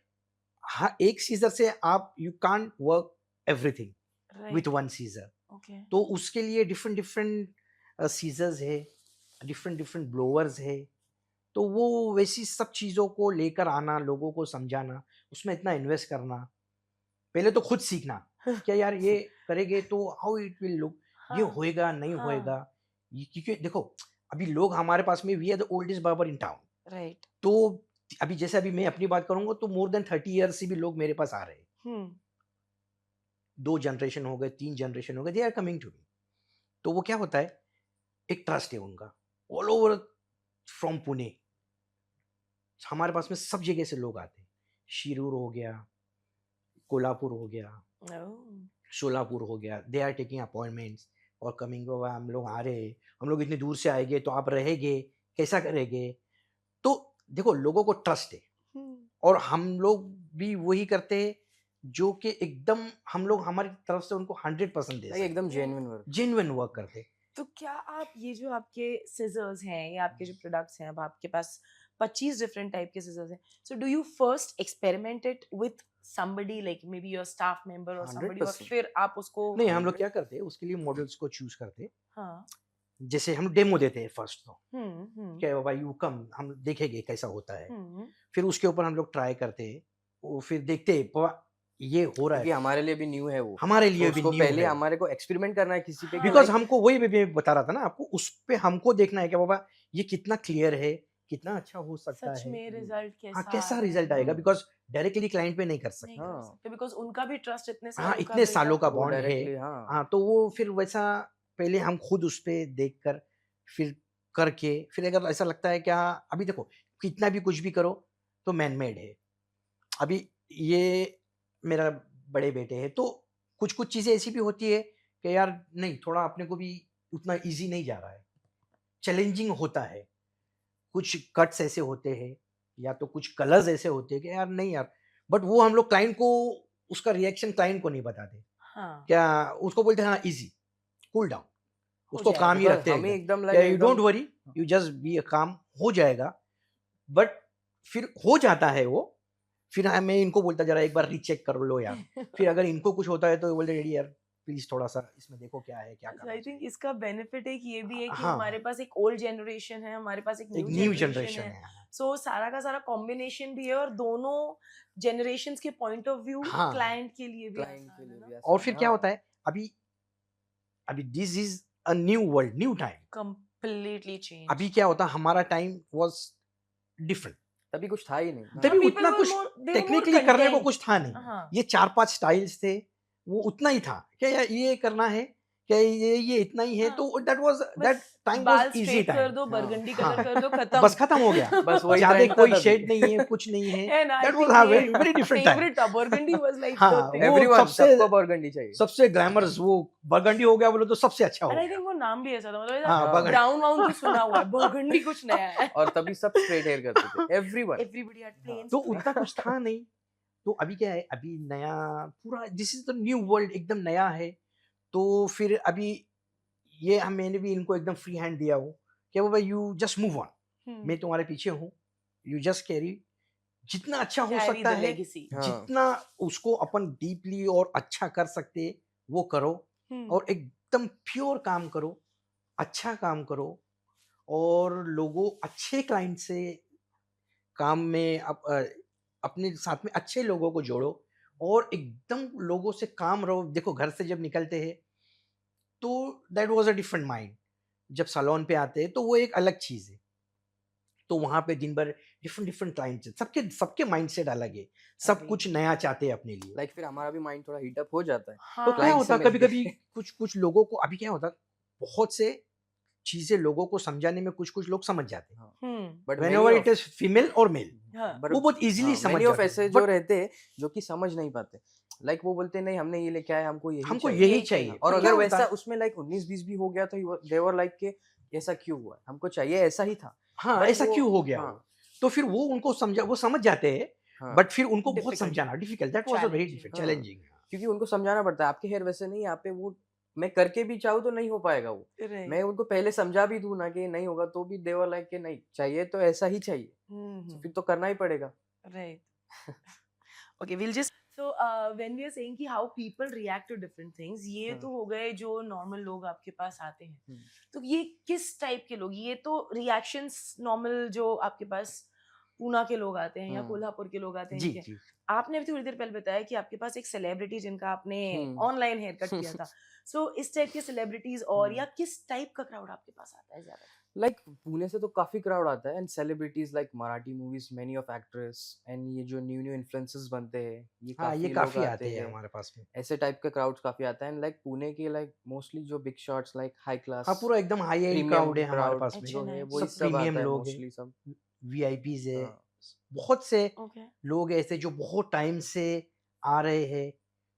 हाँ, एक सीजर से आप, you can't work everything with right, one scissor. Okay, तो उसके लिए डिफरेंट डिफरेंट सीजर्स है, डिफरेंट डिफरेंट ब्लोअर्स है। तो वो वैसी सब चीज़ों को लेकर आना, लोगों को समझाना, उसमें इतना इन्वेस्ट करना, पहले तो खुद सीखना, क्या यार ये करेंगे तो हाउ इट विल लुक, ये हाँ, होएगा नहीं होएगा। हाँ, क्योंकि देखो, अभी लोग हमारे पास में, we are the oldest barber in town. Right, तो अभी जैसे अभी मैं अपनी बात करूंगा तो मोर देन 30 ईयर्स से भी लोग मेरे पास आ रहे हैं। हम्म, 2 जनरेशन हो गए, 3 जनरेशन हो गए, they are coming to me. तो वो क्या होता है, एक ट्रस्ट है उनका, ऑल ओवर फ्रॉम पुणे। हमारे पास में सब जगह से लोग आते हैं। शिरूर हो गया, कोल्हापुर हो गया, ओह, सोलापुर हो गया, दे आर टेकिंग अपॉइंटमेंट्स और कमिंग, हम लोग आ रहे हैं, हम लोग इतनी दूर से आएंगे तो आप रहेंगे, कैसा करेंगे। तो देखो, लोगों को ट्रस्ट है, हम्म, और हम लोग भी वही करते हैं जो कि एकदम हम लोग हमारी तरफ से उनको 100% दे लाइक सकते एकदम राइट। Genuine work. हैं, जेन्युइन वर्क करते हैं। तो क्या आप ये जो आपके सिजर्स हैं या आपके जो प्रोडक्ट्स हैं, अब आपके पास 25 डिफरेंट टाइप के सिजर्स हैं, so do you first experiment it with somebody like maybe your staff member or somebody, और 100%। फिर आप उसको? नहीं, हम लोग 100। क्या करते हैं, उसके लिए मॉडल्स को चूज करते हैं। हाँ, जैसे हम डेमो देते हैं फर्स्ट, तो हम्म, क्या बाबा, यू कम, हम देखेंगे कैसा होता है। हम्म, फिर उसके ऊपर हम लोग ट्राई करते हैं, वो फिर देखते हैं, ये हो रहा क्योंकि है, हमारे लिए भी न्यू है वो, हमारे तो लिए भी उसको न्यू पहले है। हमारे को एक्सपेरिमेंट करना है किसी पे कि बिकॉज लाइक हमको वही मैं बता रहा था ना आपको, उस पे हमको देखना है कि बाबा ये कितना क्लियर है, कितना अच्छा हो सकता सच है, में रिजल्ट हाँ कैसा आ कैसा रहा रिजल्ट है, आएगा, बिकॉज डायरेक्टली क्लाइंट पे नहीं कर नहीं सकते। कर हाँ सकते बिकॉज उनका भी ट्रस्ट इतने हाँ सालों का इतने बिल्ड सालों अप का हो वो बॉन्ड है। डायरेक्टली हाँ हाँ तो वो फिर वैसा पहले हम खुद उस पे देख कर फिर करके, फिर अगर ऐसा लगता है क्या, अभी देखो कितना भी कुछ भी करो तो मैन मेड है। अभी ये मेरा बड़े बेटे है, तो कुछ कुछ चीजें ऐसी भी होती है कि यार नहीं, थोड़ा अपने को भी उतना इजी नहीं जा रहा है, चैलेंजिंग होता है, कुछ कट्स ऐसे होते हैं या तो कुछ कलर्स ऐसे होते हैं कि यार नहीं यार, बट वो हम लोग क्लाइंट को, उसका रिएक्शन क्लाइंट को नहीं बताते, हाँ क्या उसको बोलते हैं हाँ इजी, कूल डाउन, हो उसको काम ही जाएगा बिकॉज रखते हैं हमें एकदम, एकदम क्या लाइक यू एकदम don't worry, you just be काम, हो जाएगा। बट फिर हो जाता है वो, फिर मैं इनको बोलता जरा एक बार रीचेक कर लो यार, फिर अगर इनको कुछ होता है तो बोलते रेडी यार प्लीज थोड़ा सा इसमें देखो क्या है, क्या करना आई थिंक चाहिए। इसका बेनिफिट एक ये भी है कि हाँ हमारे पास एक ओल्ड जनरेशन है, हमारे पास एक एक न्यू न्यू जनरेशन जनरेशन है, है। सो सारा का सारा कॉम्बिनेशन भी है और दोनों जनरेशन्स के पॉइंट ऑफ व्यू हाँ क्लाइंट के लिए भी क्लाइंट के आसान है लिए ना, भी और आसान फिर है क्या हाँ होता है, अभी अभी this is a new world, new time. Completely अभी चेंज। क्या होता, हमारा टाइम वाज डिफरेंट, तभी कुछ था ही नहीं हाँ हाँ तभी पीपल उतना वर कुछ मोर, दे वर मोर टेक्निकली करने को कुछ था नहीं। कंटेंट। हाँ ये 4-5 स्टाइल्स थे, वो उतना ही था क्या यार ये करना है, क्या ये इतना ही है, हाँ तो दैट वाज, बस दैट टाइम वाज बाल इजी स्ट्रेट कर टाइम। दो, हाँ बरगंडी हाँ कलर कर दो, खत्म। बस खत्म हो गया, बस वही ज्यादा ट्रेंड था कोई तभी शेड नहीं है, कुछ नहीं है, and I that was think हाँ ये very very different time. Favourite था, बरगंडी वाज लाइक द हाँ थिंग। वो एवरीवन सबसे सबको बरगंडी चाहिए सबसे ग्लैमरस, वो बरगंडी हो गया बोले तो सबसे अच्छा हो एंड आई गया। थिंक वो नाम भी ऐसा था, मतलब हाँ हाँ ब्राउन वाउन तो सुना हुआ है, बरगंडी कुछ नया है। और तभी सब स्ट्रेट हेयर करते थे एवरीवन एवरीबॉडी हैड हाँ प्लेन तो स्ट्रेट। उतना कुछ था नहीं। तो अभी क्या है, अभी नया पूरा, this is the new world, एकदम नया है। तो फिर अभी ये मैंने भी इनको एकदम फ्री हैंड दिया हो कि बाबा यू जस्ट मूव ऑन, मैं तुम्हारे पीछे हूँ, यू जस्ट कैरी, जितना अच्छा हो कैरी सकता द है, लेगेसी। हाँ जितना उसको अपन डीपली और अच्छा कर सकते वो करो, और एकदम प्योर काम करो, अच्छा काम करो, और लोगों अच्छे क्लाइंट से काम में अपने साथ में अच्छे लोगों को जोड़ो, और एकदम लोगों से काम रहो। देखो घर से जब निकलते हैं तो that was a different mind, जब सैलून पे आते हैं तो वो एक अलग चीज है, तो वहां पे दिन भर डिफरेंट डिफरेंट क्लाइंट्स हैं, सबके सबके माइंडसेट अलग है, सब अभी कुछ नया चाहते हैं अपने लिए। लाइक फिर हमारा भी माइंड थोड़ा हीट अप हो जाता है तो क्या हाँ क्लाइंट से होता कभी मिलके कभी कुछ कुछ लोगों को, अभी क्या होता बहुत से चीजें लोगों को समझाने में कुछ कुछ लोग समझ जाते हैं, but when many ever it of is female और मेल, हाँ वो बहुत इजीली समझ मेनी ऑफ जाते ऐसे हैं, जो बट रहते हैं जो कि समझ नहीं पाते लाइक वो बोलते नहीं हमने ये लेके आए हमको यही हमको चाहिए यही यही चाहिए। और पर क्या अगर होता वैसा है, उसमें लाइक 19-20 भी हो गया तो देवर लाइक के ऐसा क्यों हुआ हमको चाहिए ऐसा ही था हाँ बट ऐसा वो क्यों हो गया हाँ वो, तो फिर वो उनको समझा, वो समझ जाते हैं, हाँ बट फिर उनको बहुत डिफिकल्ट, समझाना difficult, that was a very challenging. Difficult हाँ चैलेंजिंग। क्योंकि उनको समझाना पड़ता है आपके हेयर वैसे नहीं यहाँ पे वो मैं करके भी चाहूँ तो नहीं हो पाएगा वो राइट। मैं उनको पहले समझा भी दूं ना कि नहीं होगा तो भी देवर लाइक के नहीं चाहिए तो ऐसा ही चाहिए तो फिर तो करना ही पड़ेगा Right. Okay, we'll just so when we are saying कि how people react to different things, ये हाँ तो हो गए जो नॉर्मल लोग आपके पास आते हैं, हम्म, तो ये किस टाइप के लोग, ये तो रिएक्शंस नॉर्मल जो आपके पास पूना के लोग आते हैं या हम्म, कोल्हापुर के लोग आते हैं जी इनके, जी आपने अभी थोड़ी देर पहले बताया कि आपके पास एक सेलिब्रिटी जिनका आपने हम्म, ऑनलाइन हेयर कट किया था, सो इस टाइप के सेलिब्रिटीज और या किस टाइप का क्राउड आपके पास आता है ज्यादा? लाइक पुणे से तो काफी क्राउड आता है and celebrities like Marathi movies many of actress and ये जो न्यू न्यू इन्फ्लुएंसर्स बनते हैं ये हाँ ये काफी लोग काफी आते आते हैं हैं हमारे पास में। ऐसे टाइप के क्राउड्स काफी आता है एंड लाइक पुणे के लाइक मोस्टली जो बिग शॉट्स लाइक हाई हाँ क्लास पूरा एकदम हाई एंड प्रीमियम क्राउड है हमारे क्राउड पास में, जो है H&M, वही सब सब प्रीमियम आता है लोग हैं, मोस्टली सब वीआईपीज है, हाँ बहुत से ओके, लोग ऐसे जो बहुत टाइम से आ रहे हैं,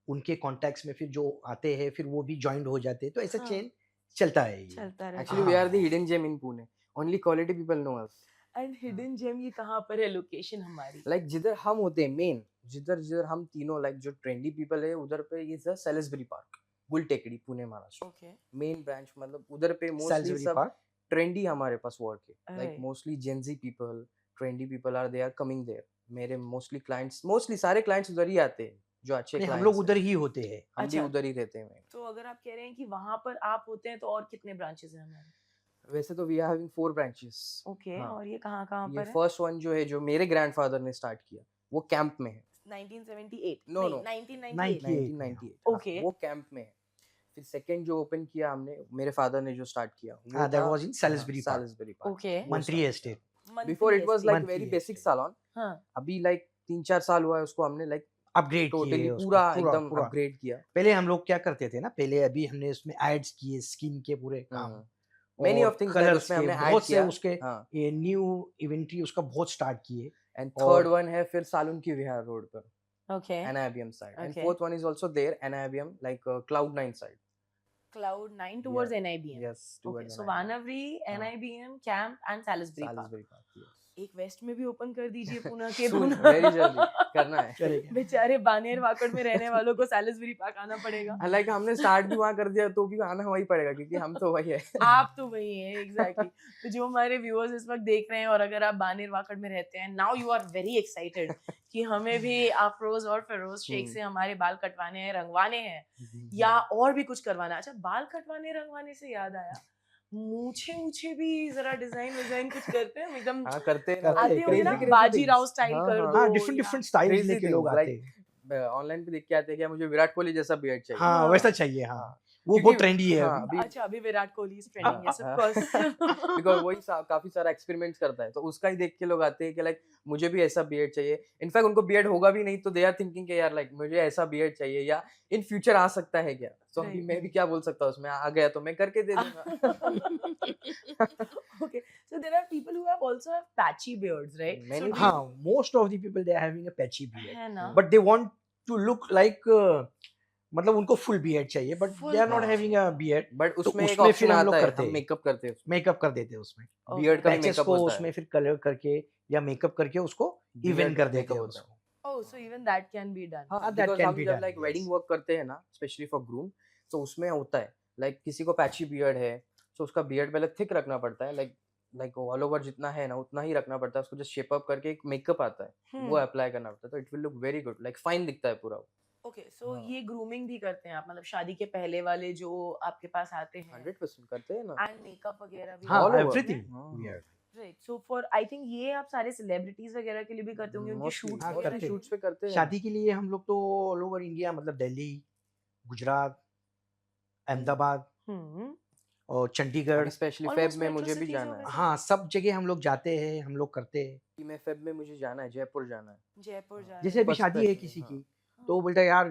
उनके कॉन्टेक्ट्स में फिर जो आते हैं फिर वो भी ज्वाइन हो जाते हैं, तो ऐसा हाँ चेन चलता है ये। चलता रहता एक्चुअली है। वी आर द हाँ hidden gem in Pune only quality people no us and hidden gem ये कहाँ पर है लोकेशन हमारी? लाइक जिधर हम होते हैं मेन जिधर जिधर हम तीनों लाइक जो ट्रेंडी पीपल है उधर पे is a Salisbury park Bul Tekdi Pune Maharashtra okay, main branch मतलब उधर पे मोस्टली सैलसबरी सब पार्क, ट्रेंडी हमारे पास वर्क है like right, mostly Gen Z people trendy people are they are coming there मेरे मोस्टली क्लाइंट्स मोस्टली सारे क्लाइंट्स उधर ही आते हैं जो अच्छे नहीं हम लोग क्लाइंट्स उधर हैं ही होते हैं। हम भी अच्छा, उधर ही रहते हैं तो अगर आप कह रहे हैं कि वहां पर आप होते हैं तो और कितने ब्रांचेस हैं हमारे? वैसे तो we are having 4 branches okay, हाँ और ये कहाँ कहाँ ये पर है? फर्स्ट वन जो है जो मेरे ग्रैंडफादर ने स्टार्ट किया वो कैंप में है 1978 No, नहीं no. 1998 1998 Okay. वो कैंप में है। फिर सेकंड जो ओपन किया हमने, मेरे फादर ने जो स्टार्ट किया वो हाँ, that था was in Salisbury Park. Salisbury Park। Okay. वो Mantri start Estate. किया। Before it was like Mantri very basic Estate. salon। हाँ अभी like 3-4 साल हुआ है उसको हमने like अपग्रेड टोटली किए उसको, पूरा पूरा एकदम पूरा अपग्रेड किया। पहले हम लोग क्या करते थे ना, पहले अभी हमने उसमें एड्स किए स्किन के पूरे काम Many और of things like कलर्स उसमें के हमने ऐड बहुत से किया। उसके हाँ। ये न्यू इवेंट्री उसका बहुत स्टार्ट किए। And और- third one है फिर सालुन की विहार रोड पर Okay. NIBM side। And Okay. fourth one is also there NIBM like Cloud9 side। Cloud9 towards Yeah. NIBM. Yes, Okay. towards So NIBM। Vanavri, हाँ। NIBM, Camp and Salisbury Park. Salisbury Park, yes। एक वेस्ट में भी ओपन कर दीजिए पुणे के Soon, पुणे। very जल्दी करना है। करेंगे। बेचारे बानेर वाकड़ में रहने वालों को सैलिसबरी पार्क आना पड़ेगा। हालांकि हमने स्टार्ट भी वहाँ कर दिया तो भी आना वही पड़ेगा क्योंकि हम तो वही है। आप तो वही हैं एग्जैक्टली। तो जो हमारे व्यूअर्स इस वक्त देख रहे हैं और अगर आप बानेर वाकड़ में रहते हैं, now you are very excited कि हमें भी अफरोज और फिरोज शेख से हमारे बाल कटवाने हैं, रंगवाने हैं या और भी कुछ करवाना है। अच्छा, बाल कटवाने रंगवाने से याद आया, मूछे भी जरा डिजाइन कुछ करते हैं एकदम। हाँ करते हैं करते आते होंगे ना, crazy बाजीराव स्टाइल हाँ, कर हाँ। दो हाँ, डिफरेंट या- डिफरेंट स्टाइल्स Crazy लेके लोग things, आते like- हैं। ऑनलाइन पे देख के आते हैं कि मुझे विराट कोहली जैसा बियर्ड चाहिए। हाँ, हाँ। वैसा चाहिए। हाँ, हाँ। वो क्योंकि- बहुत ट्रेंडी है हाँ, अभी। अभी अच्छा, अभी Virat Kohli is trending, yes of हाँ। कोर्स। बिकॉज वही काफी सारा एक्सपेरिमेंट्स करता है तो उसका ही देख के लोग आते हैं कि लाइक मुझे भी ऐसा बियर्ड चाहिए। इनफैक्ट उनको बियर्ड होगा भी नहीं तो दे आर थिंकिंग कि यार लाइक मुझे ऐसा बियर्ड चाहिए या इन फ्यूचर आ सकता है क्या। तो अभी Right, मैं भी right. क्या बोल सकता हूँ, उसमें आ गया तो मैं करके दे दूंगा। Okay, so there are people who have also have patchy beards, right? Many So हाँ, most of the people they are having a patchy beard, है ना, but they want to look like मतलब उनको फुल बियर्ड चाहिए, but Full they are not हाँ। having a beard। बट तो उसमें एक उसमें फिर ऑप्शन हम लोग आता है, करते हम हैं। मेकअप करते हैं। मेकअप कर देते हैं उसमें, Okay. बियर्ड का भी पैचेस मेकअप को होता है। उसमें फिर कलर करके या मेकअप करके उसको इवन Beard कर देते makeup हैं होता है। उसको। Oh, so even that can be done. हाँ, that because can हम be जब done, like yes. Wedding work करते हैं ना, स्पेशली फॉर ग्रूम, तो उसमें होता है लाइक किसी को पैची बियर्ड है तो उसका बियर्ड पहले थिक रखना पड़ता है, लाइक ऑल ओवर जितना है ना उतना ही रखना पड़ता है। उसको जस्ट शेप अप करके एक मेकअप आता है वो अप्लाई करना पड़ता है, तो it will look very good, like fine दिखता है पूरा। Okay, so हाँ। ये ग्रूमिंग भी करते हैं आप, मतलब शादी के पहले वाले जो आपके पास आते हैं 100% करते हैं ना। एंड मेकअप वगैरह भी हाँ, All over. एवरीथिंग। हाँ। Right. So for I think ये आप सारे सेलिब्रिटीज वगैरह के लिए भी करते होंगे, उनके Mostly, शूट हाँ, mostly करते हैं। shoots पे करते हैं। शादी के लिए हम लोग तो ऑल ओवर इंडिया, मतलब दिल्ली, गुजरात, अहमदाबाद और चंडीगढ़, स्पेशली Almost फेब में metro मुझे भी cities जाना हो है। गए। हाँ, सब जगह हम लोग जाते हैं, हम लोग करते हैं। कि मैं फेब में मुझे जाना है, जयपुर जाना है। जयपुर जा जैसे अभी First शादी है specially, किसी हाँ। की, तो वो बोलता है यार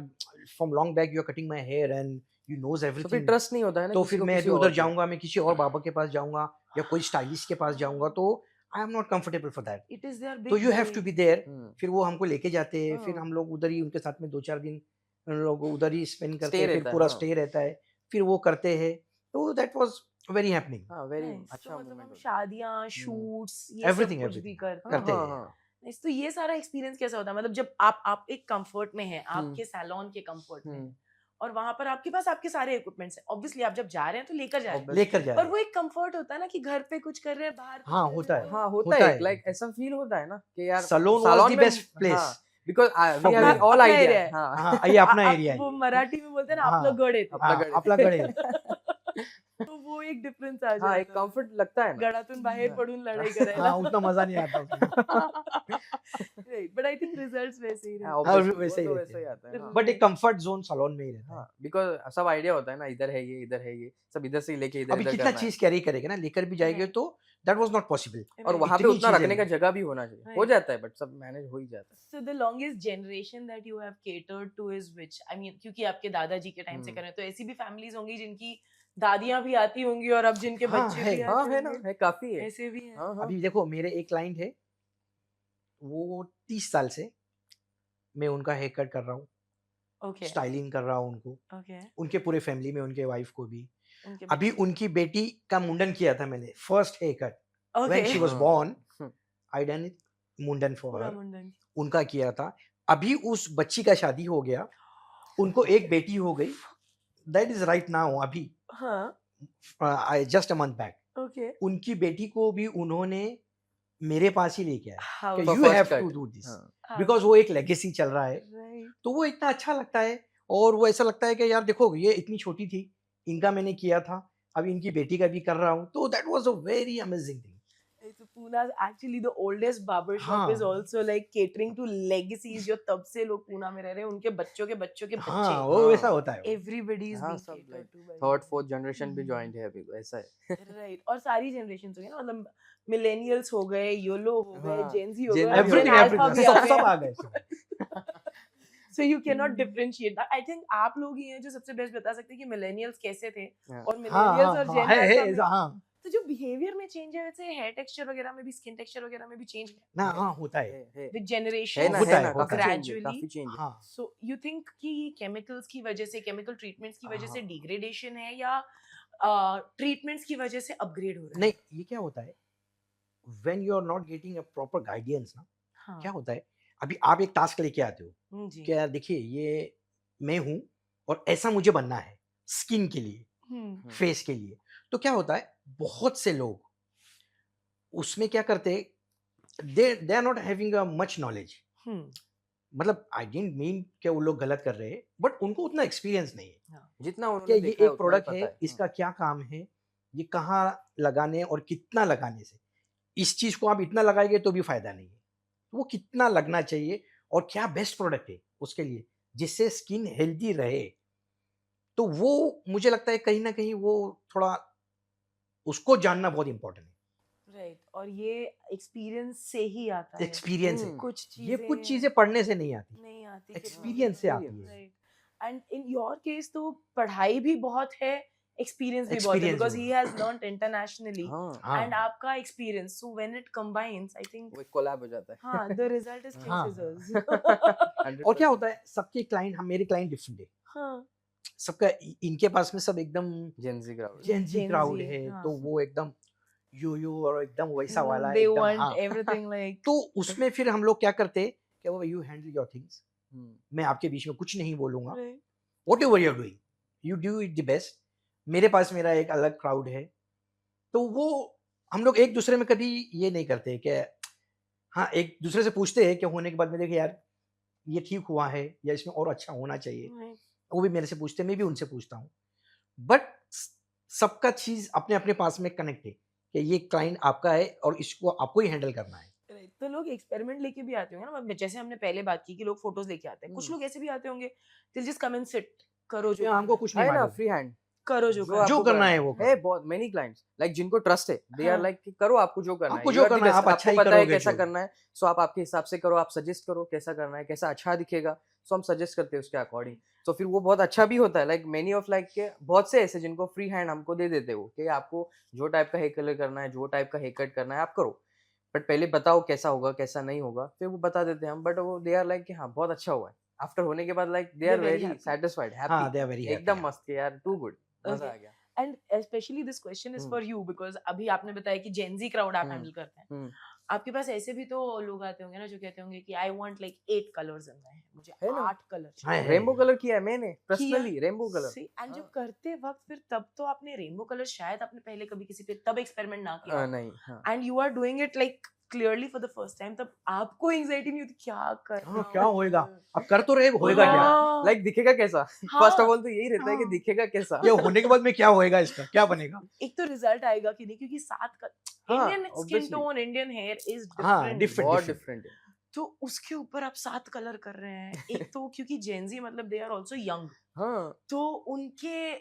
from long back you are cutting my hair and you knows तो फिर एवरीथिंग, ट्रस्ट नहीं होता है ना तो किसी फिर को मैं किसी अभी और उधर पे। जाऊंगा, मैं किसी और बाबा के पास जाऊंगा या कोई स्टाइलिस्ट के पास जाऊंगा, तो I am not comfortable for that, it is there तो you have to be there. Hmm. फिर वो हमको लेके जाते हैं, फिर हाँ। हम लोग उधर ही उनके साथ में 2-4 दिन हम लोग उधर ही स्पेंड करते Stay हैं, फिर रहता है, पूरा हाँ। स्टे रहता है, फिर वो करते हैं, तो दैट वाज वेरी हैपनिंग। हाँ, वेरी Nice. अच्छा तो मतलब मोमेंट हम होता शादियां, शूट्स, ये Everything, सब कुछ भी everything. करते है। करते हाँ, हैं। हाँ, Nice. तो ये सारा एक्सपीरियंस कैसा होता है, मतलब जब आप एक कंफर्ट में हैं, आपके सैलून के कंफर्ट में, हम्म। और वहां पर आपके पास आपके सारे इक्विपमेंट्स हैं, ऑब्वियसली आप जब जा रहे हैं तो लेकर जा रहे हैं, Obviously. लेकर जा पर रहे वो एक कंफर्ट होता है ना कि घर पे कुछ कर रहे हैं, बाहर कुछ हाँ, कर होता रहे है। हैं, तो हाँ, होता होता है है। लाइक ऐसा फील होता है ना कि यार सलोन वाज salon द में- बेस्ट प्लेस। हाँ, because For we have women. All अपना आइडिया। area है। हाँ, हाँ, ये अपना एरिया वो है। मराठी में बोलते हैं ना, हाँ, आपलं गड येते. आपला हाँ, गड आपला गड आहे. तो वो एक डिफरेंस आ हाँ, एक जाता है. कंफर्ट लगता है ना। गडातून बाहेर हाँ. पडून लढाई हाँ, करायला. उतना मजा नहीं आता उसमें. Right, but I think results वैसे ही हाँ, रहते हाँ, obviously, वैसे ही वो तो रहते वैसे ही हैं. आता है। हाँ, बट एक कंफर्ट जोन सलोन में ही रहता है. हाँ, बिकॉज सब आइडिया होता है ना, इधर है ये, इधर है ये, सब इधर से ही लेके इधर अभी इधर कितना करना है। चीज कैरी करेगा ना, लेकर भी जाएंगे Right. तो दैट वाज नॉट पॉसिबल. और वहाँ पे इतनी उतना चीजें रखने का हैं. जगह भी होना चाहिए. हो Right. जाता है बट सब मैनेज हो ही जाता है. So the longest generation that you have catered to is which? I mean, क्योंकि आपके दादाजी के टाइम से कर रहे हैं, तो ऐसी भी फैमिलीज होंगी जिनकी दादियां भी आती होंगी और अब जिनके हाँ, बच्चे है. भी हाँ, आते है ना, होंगे. है, काफी है. ऐसे भी हैं. हाँ, हाँ. अभी देखो मेरे एक क्लाइंट है, वो 30 साल से मैं उनका हेयर कट कर रहा हूँ, Okay. स्टाइलिंग कर रहा हूँ उनको, Okay. उनके पूरे फैमिली में, उनके वाइफ को भी. उनके अभी बच्चे. उनकी बेटी का मुंडन किया था मैंने, first hair cut Okay. When she was हाँ. Born, hmm. I done it mundan for पूरा हर. मुंडन. उनका किया था. अभी उस बच्ची का शादी हो गया, उनको एक बेटी हो गई. That is right now. अभी हाँ. Just a month back Okay. उनकी बेटी को भी उन्होंने मेरे पास ही लेके आया How? कि For you first have cut. To do this, हाँ. how? बिकॉज वो एक लेगेसी चल रहा है. Right. तो वो इतना अच्छा लगता है, और वो ऐसा लगता है कि यार देखो ये इतनी छोटी थी, इनका मैंने किया था, अब इनकी बेटी का भी कर रहा हूँ, तो that was a very amazing thing. So Pune actually the oldest barber shop is हाँ also like catering to legacies जो तब से लोग पूना में रह रहे हैं उनके बच्चों के बच्चों के हाँ बच्चे वो वैसा हाँ होता है वो। everybody is हाँ being सब catered like to by third them. Fourth generation भी ज्वाइंट है अभी ऐसा है राइट और सारी जनरेशन हो गई ना मतलब मिलेनियल्स हो गए योलो हो गए हाँ, जेनजी हो Gen गए Z हो एवरीथिंग गया। अल्फा एवरीथिंग भी आ सब सब गया आ गए इसमें। So you can not differentiate I think आप लोग ही हैं जो सबसे बेस्ट बता सकते हैं कि मिलेनियल्स कैसे थे हाँ। और हाँ मिलेनियल्स हाँ और हाँ जेन है अल्फा में ऐसा हाँ तो जो बिहेवियर में चेंज है वैसे हेयर टेक्सचर वगैरह में भी स्किन टेक्सचर वगैरह में भी चेंज है ना हाँ होता है है विद है जनरेशन ना होता है है ना होता काफी है चेंज है gradually काफी चेंज है हाँ सो यू थिंक कि ये केमिकल्स की वजह से केमिकल ट्रीटमेंट्स की वजह से हाँ डिग्रेडेशन है या ट्रीटमेंट्स की वजह से अपग्रेड हो रहा नहीं है ये क्या होता है when you are not getting a proper guidance ना हाँ क्या होता है अभी आप एक टास्क लेके आते हो जी कि यार देखिए ये मैं हूँ और ऐसा मुझे बनना है स्किन के लिए हम्म फेस के लिए तो क्या होता है बहुत से लोग उसमें क्या करते they are not having a much knowledge hmm मतलब आई डेंट मीन कि वो लोग गलत कर रहे हैं बट उनको उतना एक्सपीरियंस नहीं है जितना कि उन्होंने ये देखा है एक उतना ही प्रोडक्ट पता है है इसका क्या काम है ये कहाँ लगाने और कितना लगाने से इस चीज को आप इतना लगाएंगे तो भी फायदा नहीं है वो कितना लगना चाहिए और क्या बेस्ट प्रोडक्ट है उसके लिए जिससे स्किन हेल्दी रहे तो वो मुझे लगता है कहीं ना कहीं वो थोड़ा उसको जानना बहुत इंपॉर्टेंट है राइट और ये एक्सपीरियंस से ही आता है एक्सपीरियंस है कुछ ये कुछ चीजें चीजें पढ़ने से नहीं आती नहीं आती एक्सपीरियंस से आती है right and in your case तो पढ़ाई भी बहुत है एक्सपीरियंस भी बहुत है Experience बिकॉज भी ही हैज लर्नड इंटरनेशनली हाँ हाँ एंड आपका experience so when it combines I think वो एक कोलैब हो जाता है हाँ द रिजल्ट इज हाँ। सिजर्स और क्या होता है सबके क्लाइंट हम मेरे क्लाइंट डिफरेंट है हाँ सबका इनके पास में सब एकदम Gen Z crowd Gen Z Gen crowd Z, है हाँ। तो वो एकदम यू और एकदम वैसा वाला they एकदम want हाँ everything like तो उसमें फिर हम लोग क्या करते कि वो यू हैंडल योर थिंग्स मैं आपके बीच में कुछ नहीं बोलूंगा right. Whatever you are doing you do it the best मेरे पास मेरा एक अलग क्राउड है तो वो हम लोग एक दूसरे में कभी ये नहीं करते कि हाँ एक दूसरे से पूछते हैं कि होने के बाद में देखे यार ये ठीक हुआ है या इसमें और अच्छा होना चाहिए Right. वो भी मेरे से पूछते हैं मैं भी उनसे पूछता हूँ बट सबका चीज अपने अपने पास में कनेक्ट है कि ये क्लाइंट आपका है और इसको आपको ही हैंडल करना है Right. तो लोग एक्सपेरिमेंट लेके भी आते होंगे ना मतलब जैसे हमने पहले बात की कि लोग फोटोज लेके आते हैं कुछ लोग ऐसे भी आते होंगे दिल जस्ट कम एंड सिट करो जो तो हमको कुछ नहीं है ना मालूम फ्री हैंड करो जो जो करना जो आपको करना है वो करो। है बहुत मेनी क्लाइंट्स लाइक जिनको ट्रस्ट है दे आर हाँ। लाइक करो आपको जो करना है आपको You जो are the करना है, best, आप अच्छा आपको ही पता है करोगे कैसा जो। करना है सो आप आपके हिसाब से करो आप सजेस्ट करो कैसा करना है कैसा अच्छा दिखेगा सो हम सजेस्ट करते हैं उसके अकॉर्डिंग तो फिर वो बहुत अच्छा भी होता है लाइक मेनी ऑफ लाइक के बहुत से ऐसे जिनको फ्री हैंड हमको दे देते हो कि आपको जो टाइप का हेयर कलर करना है जो टाइप का हेयर कट करना है आप करो बट पहले बताओ कैसा होगा कैसा नहीं होगा फिर वो बता देते हैं हम बट वो दे आर लाइक कि हाँ बहुत अच्छा हुआ है आफ्टर होने के बाद like they They're are very very happy. Satisfied हाँ हैप्पी दे आर वेरी एकदम मस्त कि यार टू गुड मजा Okay. आ गया and specially this question is hmm. For you because अभी आपने बताया कि जेनजी क्राउड आप हम्म। हैंडल करते हैं हम्म। आपके पास ऐसे भी तो लोग आते होंगे ना जो कहते होंगे कि I want like 8 colours in my मुझे है ना? 8 कलर हाँ, है। रेनबो कलर किया है मैंने पर्सनली रेनबो कलर एंड जब हाँ। करते वक्त फिर तब तो आपने रेनबो कलर शायद आपने पहले कभी किसी पे तब एक्सपेरिमेंट ना किया नहीं हाँ and you are doing it like clearly for the first time तब आपको एंजाइटी नहीं होती क्या कर हाँ, क्या होएगा अब कर तो रहे होएगा क्या हाँ। लाइक दिखेगा कैसा हाँ। फर्स्ट ऑफ ऑल तो यही रहता है कि हाँ। दिखेगा कैसा ये होने के बाद में क्या होएगा इसका क्या बनेगा एक तो रिजल्ट आएगा कि नहीं क्योंकि हाँ, Indian skin obviously. Tone Indian here is हाँ, डिफरेंट different. बहुत डिफरेंट है तो उसके ऊपर आप 7 कलर कर रहे हैं एक तो क्योंकि जेनजी मतलब दे आर आल्सो यंग हाँ तो उनके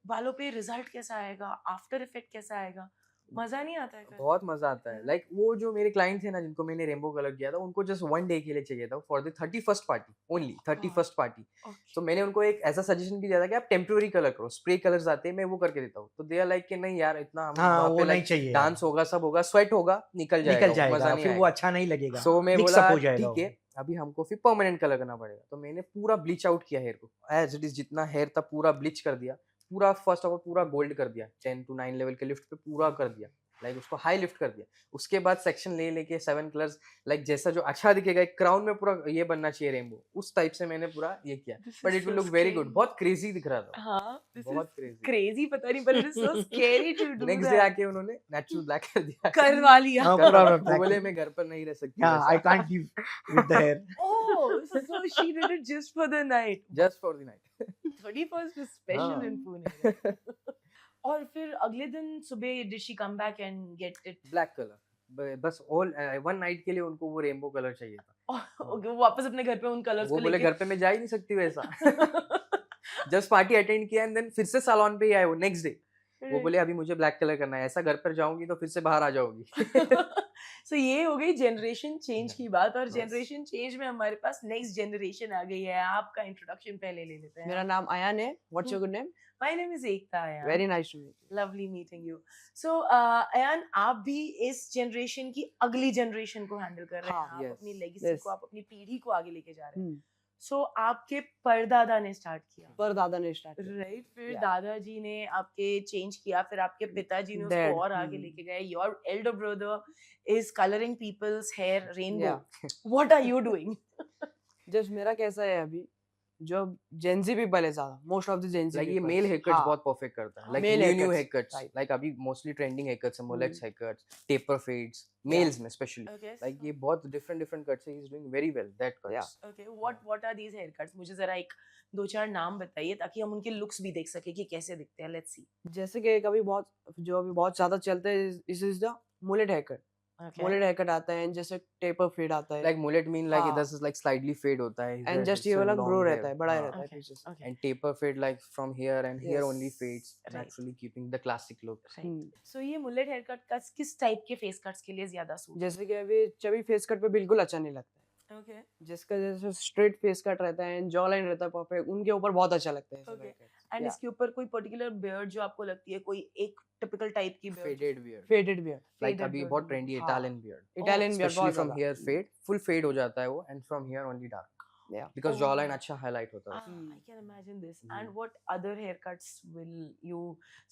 बालों पे रिजल्ट कैसा आएगा आफ्टर इफेक्ट कैसा आएगा मजा नहीं आता है करने बहुत मजा आता है है ना? लाइक वो जो मेरे क्लाइंट थे ना जिनको मैंने रेनबो कलर किया था उनको जस्ट 1 डे के लिए चाहिए था for the 31st party only 31st party Okay. तो मैंने उनको एक ऐसा सजेशन भी दिया था कि आप टेम्पररी कलर करो स्प्रे कलर्स आते हैं मैं वो करके देता हूँ तो दे आर लाइक कि नहीं यार इतना हम हाँ वहाँ वो पे नहीं लाइक चाहिए डांस होगा सब होगा स्वेट होगा निकल जाएगा निकल वो, मजा जाएगा नहीं फिर वो आएगा अच्छा नहीं लगेगा सो मैं Mix up बोला हो जाएगा ठीक है अभी हमको फिर परमानेंट कलर करना पड़ेगा तो मैंने पूरा ब्लीच आउट किया हेयर को एज इट इज जितना हेयर था पूरा ब्लीच कर दिया पूरा फर्स्ट ऑफ ऑल पूरा गोल्ड कर दिया 10 to 9 लेवल के लिफ्ट पे पूरा कर दिया लाइक उसको हाई लिफ्ट कर दिया उसके बाद सेक्शन ले लेके 7 कलर्स लाइक जैसा जो अच्छा दिखेगा एक क्राउन में पूरा ये बनना चाहिए रेनबो उस टाइप से मैंने पूरा ये किया This but is it will so look very good scary. बहुत क्रेजी दिख रहा था हाँ this is बहुत क्रेजी crazy पता नहीं but it is so scary to do next day that आके उन्होंने नेचुरल ब्लैक कर दिया करवा लिया हाँ, कर पूरा दिया। black वो बोले कर मैं घर पर नहीं रह सकती हाँ I can't live with the hair oh so she did it just for the night just for the night 31st is special हाँ। in Pune और फिर अगले दिन सुबह did she come back and get it black colour बस ऑल वन नाइट के लिए उनको वो रेनबो कलर चाहिए था। हाँ। ओके, वो वापस अपने घर पे उन कलर्स वो को बोले लेके घर पे मैं जा ही नहीं सकती वैसा। जस्ट पार्टी अटेंड किया एंड देन फिर से सैलून पे ही आए वो नेक्स्ट डे। वो बोले अभी मुझे ब्लैक कलर करना है, ऐसा घर पर जाऊंगी तो फिर से बाहर आ जाओगी। सो ये हो गई जनरेशन चेंज की बात, और Yes. जनरेशन चेंज में हमारे पास नेक्स्ट जनरेशन आ गई है। आपका इंट्रोडक्शन पहले ले लेते हैं। मेरा नाम अयान है। What's your good name? My name is Ekta यार। Very nice to meet you. Lovely meeting you. So Ayan, आप भी इस जनरेशन की अगली जनरेशन को हैंडल कर रहे हैं। हाँ, आप yes, अपनी लेगेसी yes. को, आप अपनी पीढ़ी को आगे लेके जा रहे हैं। सो आपके परदादा ने स्टार्ट किया, पर दादा ने स्टार्ट किया। राइट? फिर Yeah. दादाजी ने आपके चेंज किया, फिर आपके पिताजी ने उसको Dad, और आगे लेके गए। Your elder brother is colouring peoples hair rainbow. Yeah. What are you doing? Just मेरा कैसा है अभी, जो जेंजी पीपल है ज्यादा, most of the Gen Z like ये मेल हेयरकट्स बहुत परफेक्ट करता है, like Male new haircuts, haircuts, right. Like अभी मोस्टली ट्रेंडिंग हेयरकट्स है, mullets haircuts, taper fades, males में स्पेशली। Okay, लाइक ये बहुत डिफरेंट कट्स है, he is doing very well that cuts. okay, what are these haircuts? मुझे जरा एक दो चार नाम बताइए ताकि हम उनके लुक्स भी देख सके कि कैसे दिखते हैं। Let's see. जैसे कि कभी बहुत जो अभी बहुत ज्यादा चलते हैं is the mullet haircut. Mullet haircut आता है, जैसे टेपर फेड आता है, लाइक मुलेट मीन लाइक हाँ. This is like slightly fade होता है, एंड जस्ट ये वाला ग्रो रहता है, बड़ा ही रहता है Okay, पीछे से। okay. And taper fade like from here and here Yes. Only fades, Right. Naturally keeping the classic look. So ये मुलेट हेयर कट का किस टाइप के फेस कट्स के लिए ज्यादा सूट? जैसे कि अभी चबी फेस कट पे बिल्कुल अच्छा नहीं लगता है। ओके, जिसका जैसे स्ट्रेट फेस कट रहता है एंड जॉ लाइन रहता है परफेक्ट, उनके ऊपर बहुत अच्छा लगता है Okay. सब एंड इसके ऊपर कोई पर्टिकुलर बियर्ड जो आपको लगती है, कोई एक टिपिकल टाइप की beard? Faded beard, faded beard, like faded अभी beard बहुत होगी। ट्रेंडी है हाँ. Italian beard, Italian beard specially बहुत फ्रॉम ज्यादा। हियर फेड, फुल फेड हो जाता है वो, and from here only dark, Yeah. Because Oh. Jaw line अच्छा हाईलाइट होता है। I can imagine this. Hmm. And what other haircuts will you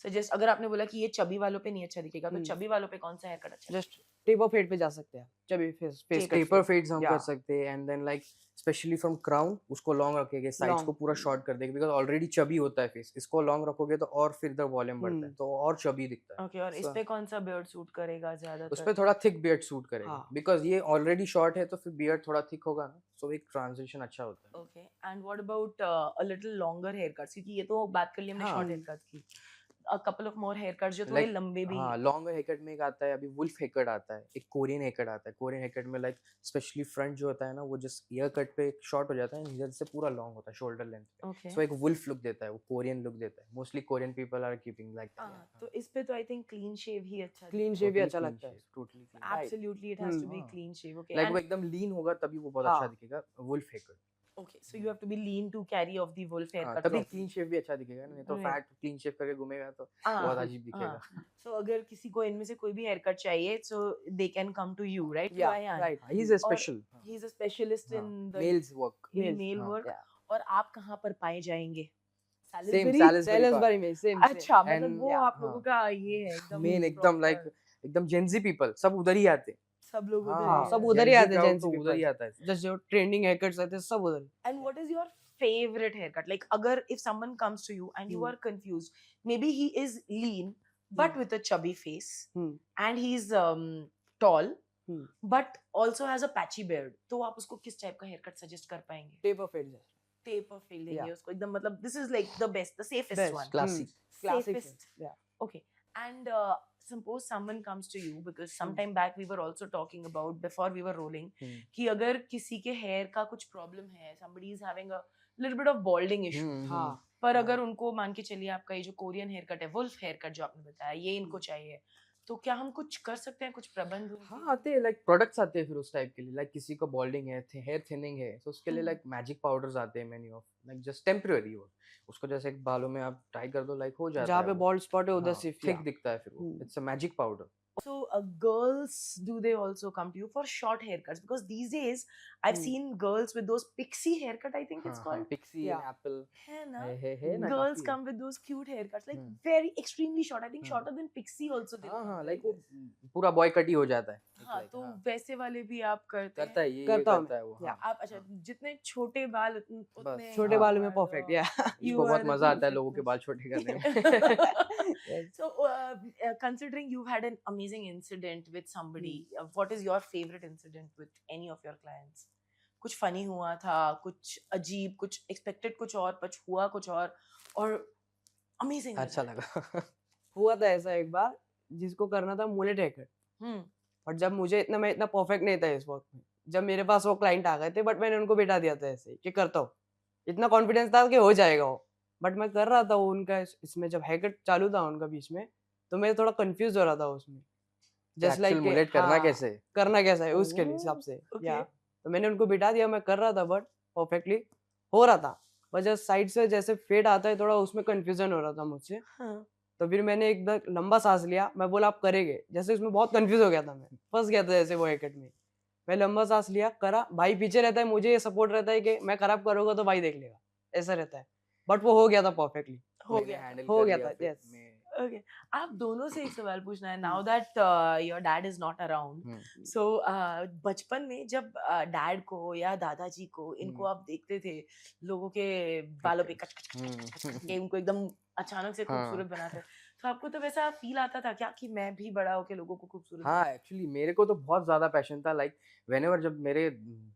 suggest? अगर आपने बोला कि ये चबी वालों पे नहीं अच्छा दिखेगा, तो Hmm. चबी वालों पे कौन सा हेयर कट अच्छा है? जस्ट टेपर फेड पे जा सकते हैं, chubby face Taper cut taper fades हम कर Yeah. सकते हैं, and then like specially from crown उसको लॉन्ग रखेंगे, साइड्स Long. को पूरा शॉर्ट कर देंगे, बिकॉज़ ऑलरेडी चबी होता है फेस, इसको लॉन्ग रखोगे तो और फिर द वॉल्यूम बढ़ता है, तो और चबी दिखता है। Okay, और इस So- पे कौन सा बियर्ड सूट करेगा उस ज्यादातर? पे थोड़ा थिक बियर्ड सूट करेगा, हाँ. बिकॉज़ ये ऑलरेडी शॉर्ट है तो फिर बियर्ड थोड़ा थिक होगा ना, सो एक ट्रांजिशन अच्छा होता है। Okay, and what about a little longer haircuts? क्योंकि ये तो बात कर ली हमने हाँ. short haircuts की। A couple of more haircuts जो थोड़े Like, लंबे भी। हाँ, लॉन्ग हेयरकट में एक आता है अभी वुल्फ हेयरकट आता है, एक कोरियन हेयरकट आता है। कोरियन हेयरकट में लाइक स्पेशली फ्रंट जो होता है ना, वो जस्ट ईयर कट पे शॉर्ट हो जाता है, इधर से पूरा लॉन्ग होता है शोल्डर लेंथ पे, Okay. सो एक वुल्फ लुक देता है, वो कोरियन लुक देता है। Mostly Korean people are keeping like हाँ, तो इस पे तो I think clean shave ही अच्छा क्लीन शेव भी अच्छा लगता है। Totally clean, Right. Absolutely, it has to be हाँ. clean shave. Okay. लाइक वो And एकदम लीन होगा तभी वो बहुत हाँ. अच्छा दिखेगा, wolf haircut. okay, so you have to be lean to carry off the wolf हाँ, haircut. तभी properly. क्लीन शेव भी अच्छा दिखेगा ना, नहीं तो Right. फैट क्लीन शेव करके घूमेगा तो हाँ, बहुत अजीब दिखेगा। So अगर किसी को इनमें से कोई भी हेयरकट चाहिए, so they can come to you, right? To Yeah, Ayan. right. He is a और special He's a specialist in the males work, Males, male हाँ. work. Yeah. और आप कहाँ पर पाए जाएंगे? Same Salisbury? सैलिसबरी में सेम अच्छा, मतलब And- वो yeah, आप लोगों का ये है एकदम मेन एकदम लाइक proper, एकदम जेंजी पीपल सब उधर ही आते हैं। सब लोग उधर हाँ, ही सब हैं। उधर ही Gen Z आते हैं, crowd Gen Z तो उधर ही people. आता है। जस्ट जो ट्रेंडिंग हेयरकट्स रहते हैं सब उधर। And what is your favorite haircut? Like अगर if someone comes to you and you Hmm. are confused, maybe he is lean but Hmm. with a chubby face, Hmm. and he's tall Hmm. but also has a patchy beard, तो आप उसको किस टाइप का हेयरकट सजेस्ट कर पाएंगे? Taper fade just taper fade देंगे Yeah. उसको एकदम, मतलब this is like the best, the safest Best. one. Classic. Classic Safest. या Okay. And suppose someone comes to you, because sometime back we were also talking about before we were rolling, कि अगर किसी के hair का कुछ problem है, somebody is having a little bit of balding issue, हाँ पर हाँ. अगर उनको मान के चलिए आपका ये जो कोरियन हेयर कट है, वुल्फ हेयर कट जो आपने बताया, ये इनको चाहिए, तो क्या हम कुछ कर सकते हैं, कुछ प्रबंध उनके हाँ लिए? आते हैं, लाइक प्रोडक्ट्स आते हैं फिर उस टाइप के लिए, लाइक किसी को बॉल्डिंग है, हेयर थिनिंग है, तो उसके लिए हम्म. लाइक मैजिक पाउडर्स आते हैं, many of like just temporary वो, उसको जैसे एक बालों में आप ट्राई कर दो, लाइक हो जाता जहाँ है पे वो। बॉल्ड स्पॉट है उधर हाँ, सिर्फ थिक दिखता है फिर वो, hmm. It's a magic powder. So girls, do they also come to you for short haircuts? Because these days I've Hmm. seen girls with those pixie haircut, I think it's called. Pixie Yeah. And apple है ना? है ना Girls काफी। come with those cute haircuts, like Hmm. very extremely short. I think हाँ. shorter than pixie also. they'll हाँ come हाँ, like लाइक वो this. पूरा बॉय कट ही हो जाता है। हाँ, Like, तो हाँ. वैसे वाले भी आप करते करता हैं? है ये करता हूँ करता है वो। मैं, हाँ. आप अच्छा, जितने छोटे बाल उतने छोटे हाँ. बालों में are परफेक्ट the- या you इसको बहुत are the मजा आता है perfect लोगों के person. बाल छोटे करने में। So, considering you've had an amazing incident with somebody, what is your favorite incident with any of your clients? कुछ funny हुआ था, कुछ अजीब, कुछ expected कुछ और, कुछ हुआ कुछ और amazing अच्छा result. लगा। हुआ था ऐसा एक बार, जिसको करना था मुलेट हेयरकट, हम्म, बट जब मैं इतना परफेक्ट नहीं था इस वक्त में, जब मेरे पास वो क्लाइंट आ गए थे, बट मैंने उनको बिठा दिया था ऐसे ही कि करता हूँ, इतना कॉन्फिडेंस था कि हो जाएगा वो, बट मैं कर रहा था वो उनका इसमें जब हेयर कट चालू था उनका बीच में, तो मैं थोड़ा कंफ्यूज हो रहा था उसमें, जस्ट एक्चुअल लाइक मुलेट करना हाँ कैसे है? करना कैसा है उसके हिसाब ओह, से या ओके। तो मैंने उनको बिठा दिया, मैं कर रहा था बट परफेक्टली हो रहा था, बस जस्ट साइड से जैसे फेड आता है थोड़ा उसमें कंफ्यूजन हो रहा था मुझसे, हाँ, तो फिर मैंने एकदम लंबा सांस लिया, मैं बोला आप करेंगे, जैसे उसमें बहुत कंफ्यूज हो गया था, मैं फंस गया था जैसे वो हेयर कट में, मैं लंबा सांस लिया, करा, भाई पीछे रहता है, मुझे ये सपोर्ट रहता है कि मैं खराब करूंगा तो भाई देख लेगा, ऐसा रहता है, बट वो हो गया था परफेक्टली, हो मैंने गया था। हैंडल हो कर गया लिया था, फिर यस। मैं। ओके, आप दोनों से एक सवाल पूछना है, now hmm, that your dad is not around. Hmm, so बचपन में जब डैड को या दादाजी को इनको हम्म, आप देखते थे, लोगों के बालों पे हेयर कच कच कट। कच कच कच कच के उनको एकदम अचानक से हाँ खूबसूरत बनाते, तो आपको तो वैसा फील आता था क्या कि मैं भी बड़ा होके लोगों को खूबसूरत हाँ, बनाऊं? एक्चुअली मेरे को तो बहुत ज़्यादा पैशन था, लाइक व्हेनेवर जब मेरे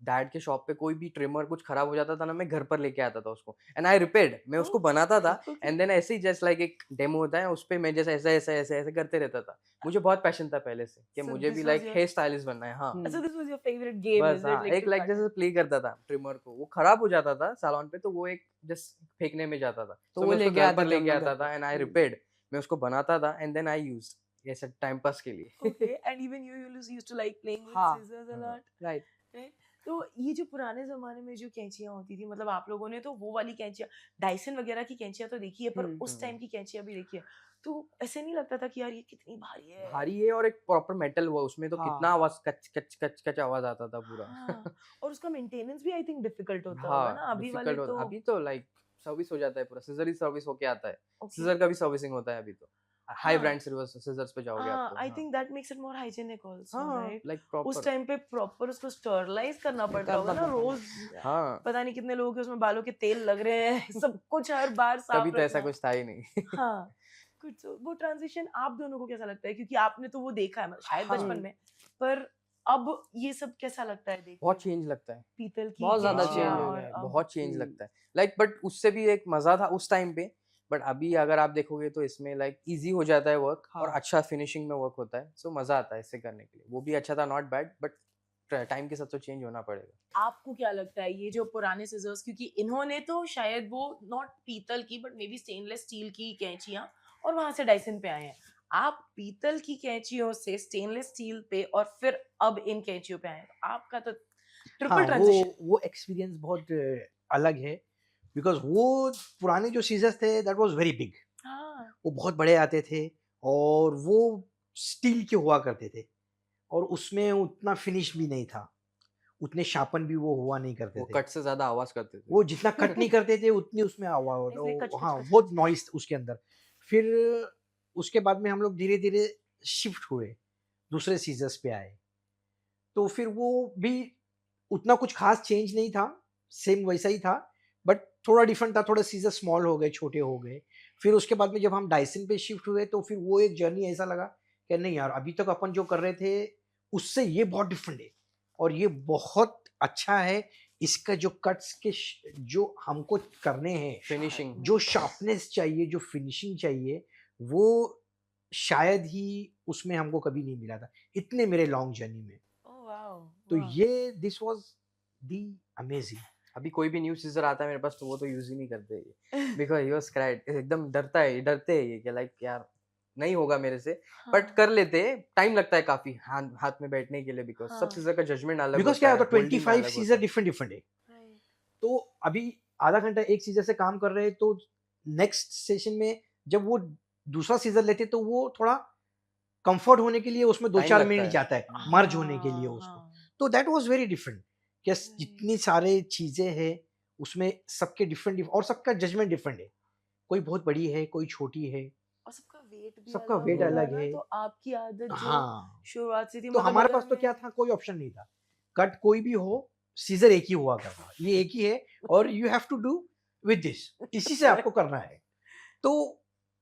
डैड के शॉप पे कोई भी ट्रिमर कुछ खराब हो जाता था ना, मैं घर पर लेके आता था उसको एंड आई रिपेयर्ड, मैं उसको बनाता था ओके। एंड देन ऐसे ही जस्ट लाइक एक डेमो होता है उस पे मैं जैसे ऐसे ऐसे ऐसे ऐसे करते रहता था। मुझे बहुत पैशन था पहले से कि सो मुझे भी this was like your hair stylist बनना है। हाँ, अच्छा, hmm, this was your favourite game, बस इज इट हाँ, लाइक एक टू लाइक कट? जैसे प्ले करता था ट्रिमर को, वो खराब हो जाता था सालोन पे तो वो एक जस्ट फेंकने में जाता था, तो सो वो मैं उसको लेके घर आते पर थे हम लेके लोग घर आता पे। था एंड आई रिपेयर्ड, मैं उसको बनाता था एंड देन आई यूज्ड ऐसे टाइम पास के लिए। Okay, and even you used to like playing with हाँ, सिजर्स अ हाँ, लॉट, राइट। राइट? तो ये जो पुराने ज़माने में जो कैंचियाँ होती थी, मतलब आप लोगों ने तो वो वाली कैंचियाँ, डायसन वगैरह की कैंचियाँ तो देखी है, पर हम्म, उस टाइम हम्म। की कैंचियाँ भी देखी है। तो ऐसे नहीं लगता था कि यार ये कितनी भारी है? भारी है और एक प्रॉपर मेटल हुआ उसमें तो कितना हाँ, आवाज कच कच कच कच आवाज आता था पूरा। हाँ, और उसका मेंटेनेंस भी आई थिंक डिफिकल्ट होता होगा ना? हाँ, अभी वाले डिफिकल्ट होता तो अभी तो लाइक सर्विस हो जाता है पूरा, सीजर ही सर्विस होके आता है, ओके, सीजर का भी सर्विसिंग होता है अभी तो, हाई हाँ, ब्रांड सीजर्स पे जाओगे आप तो। आई हाँ think that makes it more hygienic also, हाँ, राइट? लाइक उस प्रॉपर। टाइम पे प्रॉपर उसको स्टरलाइज करना पड़ता होगा करना ना पड़ता था। रोज़, या हाँ, पता नहीं कितने लोगों के उसमें बालों के तेल लग रहे हैं, सब कुछ हर बार तभी साफ तो ऐसा रखना। कुछ था ही नहीं। हाँ, कुछ वो ट्रांज़िशन आप दोनों को कैसा लगता है? क्योंकि आपने तो वो देखा है शायद बचपन हाँ, हम्म, में, पर अब ये सब कैसा लगता है देख के? बहुत चेंज लगता है। पीतल की बहुत ज्यादा कैंचियाँ चेंज हो हाँ, और गया है। अब बहुत चेंज हम्म, लगता है। लाइक बट उससे भी एक मज़ा था उस टाइम पे, बट अभी अगर आप देखोगे तो इसमें लाइक ईज़ी हो जाता है वर्क और हाँ, अच्छा फिनिशिंग में वर्क होता है। सो मज़ा आता है इससे करने के लिए। वो भी अच्छा था, नॉट बैड, बट टाइम के साथ तो चेंज होना पड़ेगा। आपको क्या लगता है ये जो पुराने सिज़र्स, क्योंकि इन्होंने तो शायद वो नॉट पीतल की but may be stainless steel की कैंचियाँ और वहाँ से डायसन पे आए हैं। आप पीतल की कैंचियों से स्टेनलेस स्टील पे और फिर अब इन कैंचियों पे आए हैं। तो आपका तो हाँ, ट्रिपल ट्रांज़िशन। वो एक्सपीरियंस बहुत अलग है, बिकॉज़ वो पुराने जो सीज़र्स थे दैट वाज़ वेरी बिग, हाँ, वो बहुत बड़े आते थे और वो स्टील के हुआ करते थे और उसमें उतना फिनिश भी नहीं था, उतने शार्पन भी वो हुआ नहीं करते वो थे। कट से ज़्यादा आवाज़ करते थे। वो जितना कट नहीं करते थे उतनी उसमें इसलिए कच कच हाँ, कच बहुत कच। नॉइज़ उसके अंदर। फिर उसके बाद में हम लोग धीरे-धीरे शिफ्ट हुए, दूसरे सीज़र्स पे आए। तो फिर वो भी उतना कुछ ख़ास चेंज नहीं था, सेम वैसा ही था, बट थोड़ा डिफरेंट था, थोड़े सीज़र स्मॉल हो गए, छोटे हो गए। फिर उसके बाद में जब हम डायसन पे शिफ्ट हुए तो फिर वो एक जर्नी ऐसा लगा कि नहीं यार, अभी तक अपन जो कर रहे थे, उससे ये बहुत डिफरेंट है और ये बहुत अच्छा है। इसका जो कट्स के जो हमको करने हैं, फिनिशिंग जो शार्पनेस चाहिए, जो फिनिशिंग चाहिए, वो शायद ही उसमें हमको कभी नहीं मिला था, इतने मेरे लॉन्ग जर्नी में। Oh wow! तो वाह! ये दिस वाज़ द अमेजिंग। अभी कोई भी न्यू सीज़र आता है मेरे पास तो वो तो यूज़ ही नहीं करते ये, बिकॉज़ ही वाज़ स्कैर्ड, एकदम डरता है, डरते हैं ये कि लाइक यार नहीं होगा मेरे से, बट हाँ, कर लेते हैं। टाइम लगता है काफ़ी हाथ हाथ में बैठने के लिए, बिकॉज़ सब हाँ, सीज़र का जजमेंट अलग बिकॉज़ होता क्या है, होता है, होल्डिंग का 25 अलग होता सीज़र है। डिफरेंट डिफरेंट है। राइट, तो अभी आधा घंटा एक सीज़र से काम कर रहे हैं तो नेक्स्ट सेशन में जब वो दूसरा सीज़र लेते हैं तो वो थोड़ा कंफर्ट होने के लिए उसमें टाइम 2-4 लगता मिनट है। जाता है, हुँ। मर्ज होने के लिए हाँ, उसको। हाँ, तो दैट वाज़ वेरी डिफरेंट कि राइट, जितनी सारे चीज़ें हैं, उसमें सबके डिफरेंट और सबका जजमेंट डिफरेंट है। कोई बहुत बड़ी है, कोई छोटी है, और सबका वेट भी सबका अलग वेट होगा अलग ना, है। तो आपकी आदत जो हाँ। शुरुआत से थी, तो मतलब हमारे अगर पास तो क्या मैं था, कोई ऑप्शन नहीं था। कट कोई भी हो, सीज़र एक ही हुआ करता। ये एक ही है और you have to do with this. इसी से आपको करना है। तो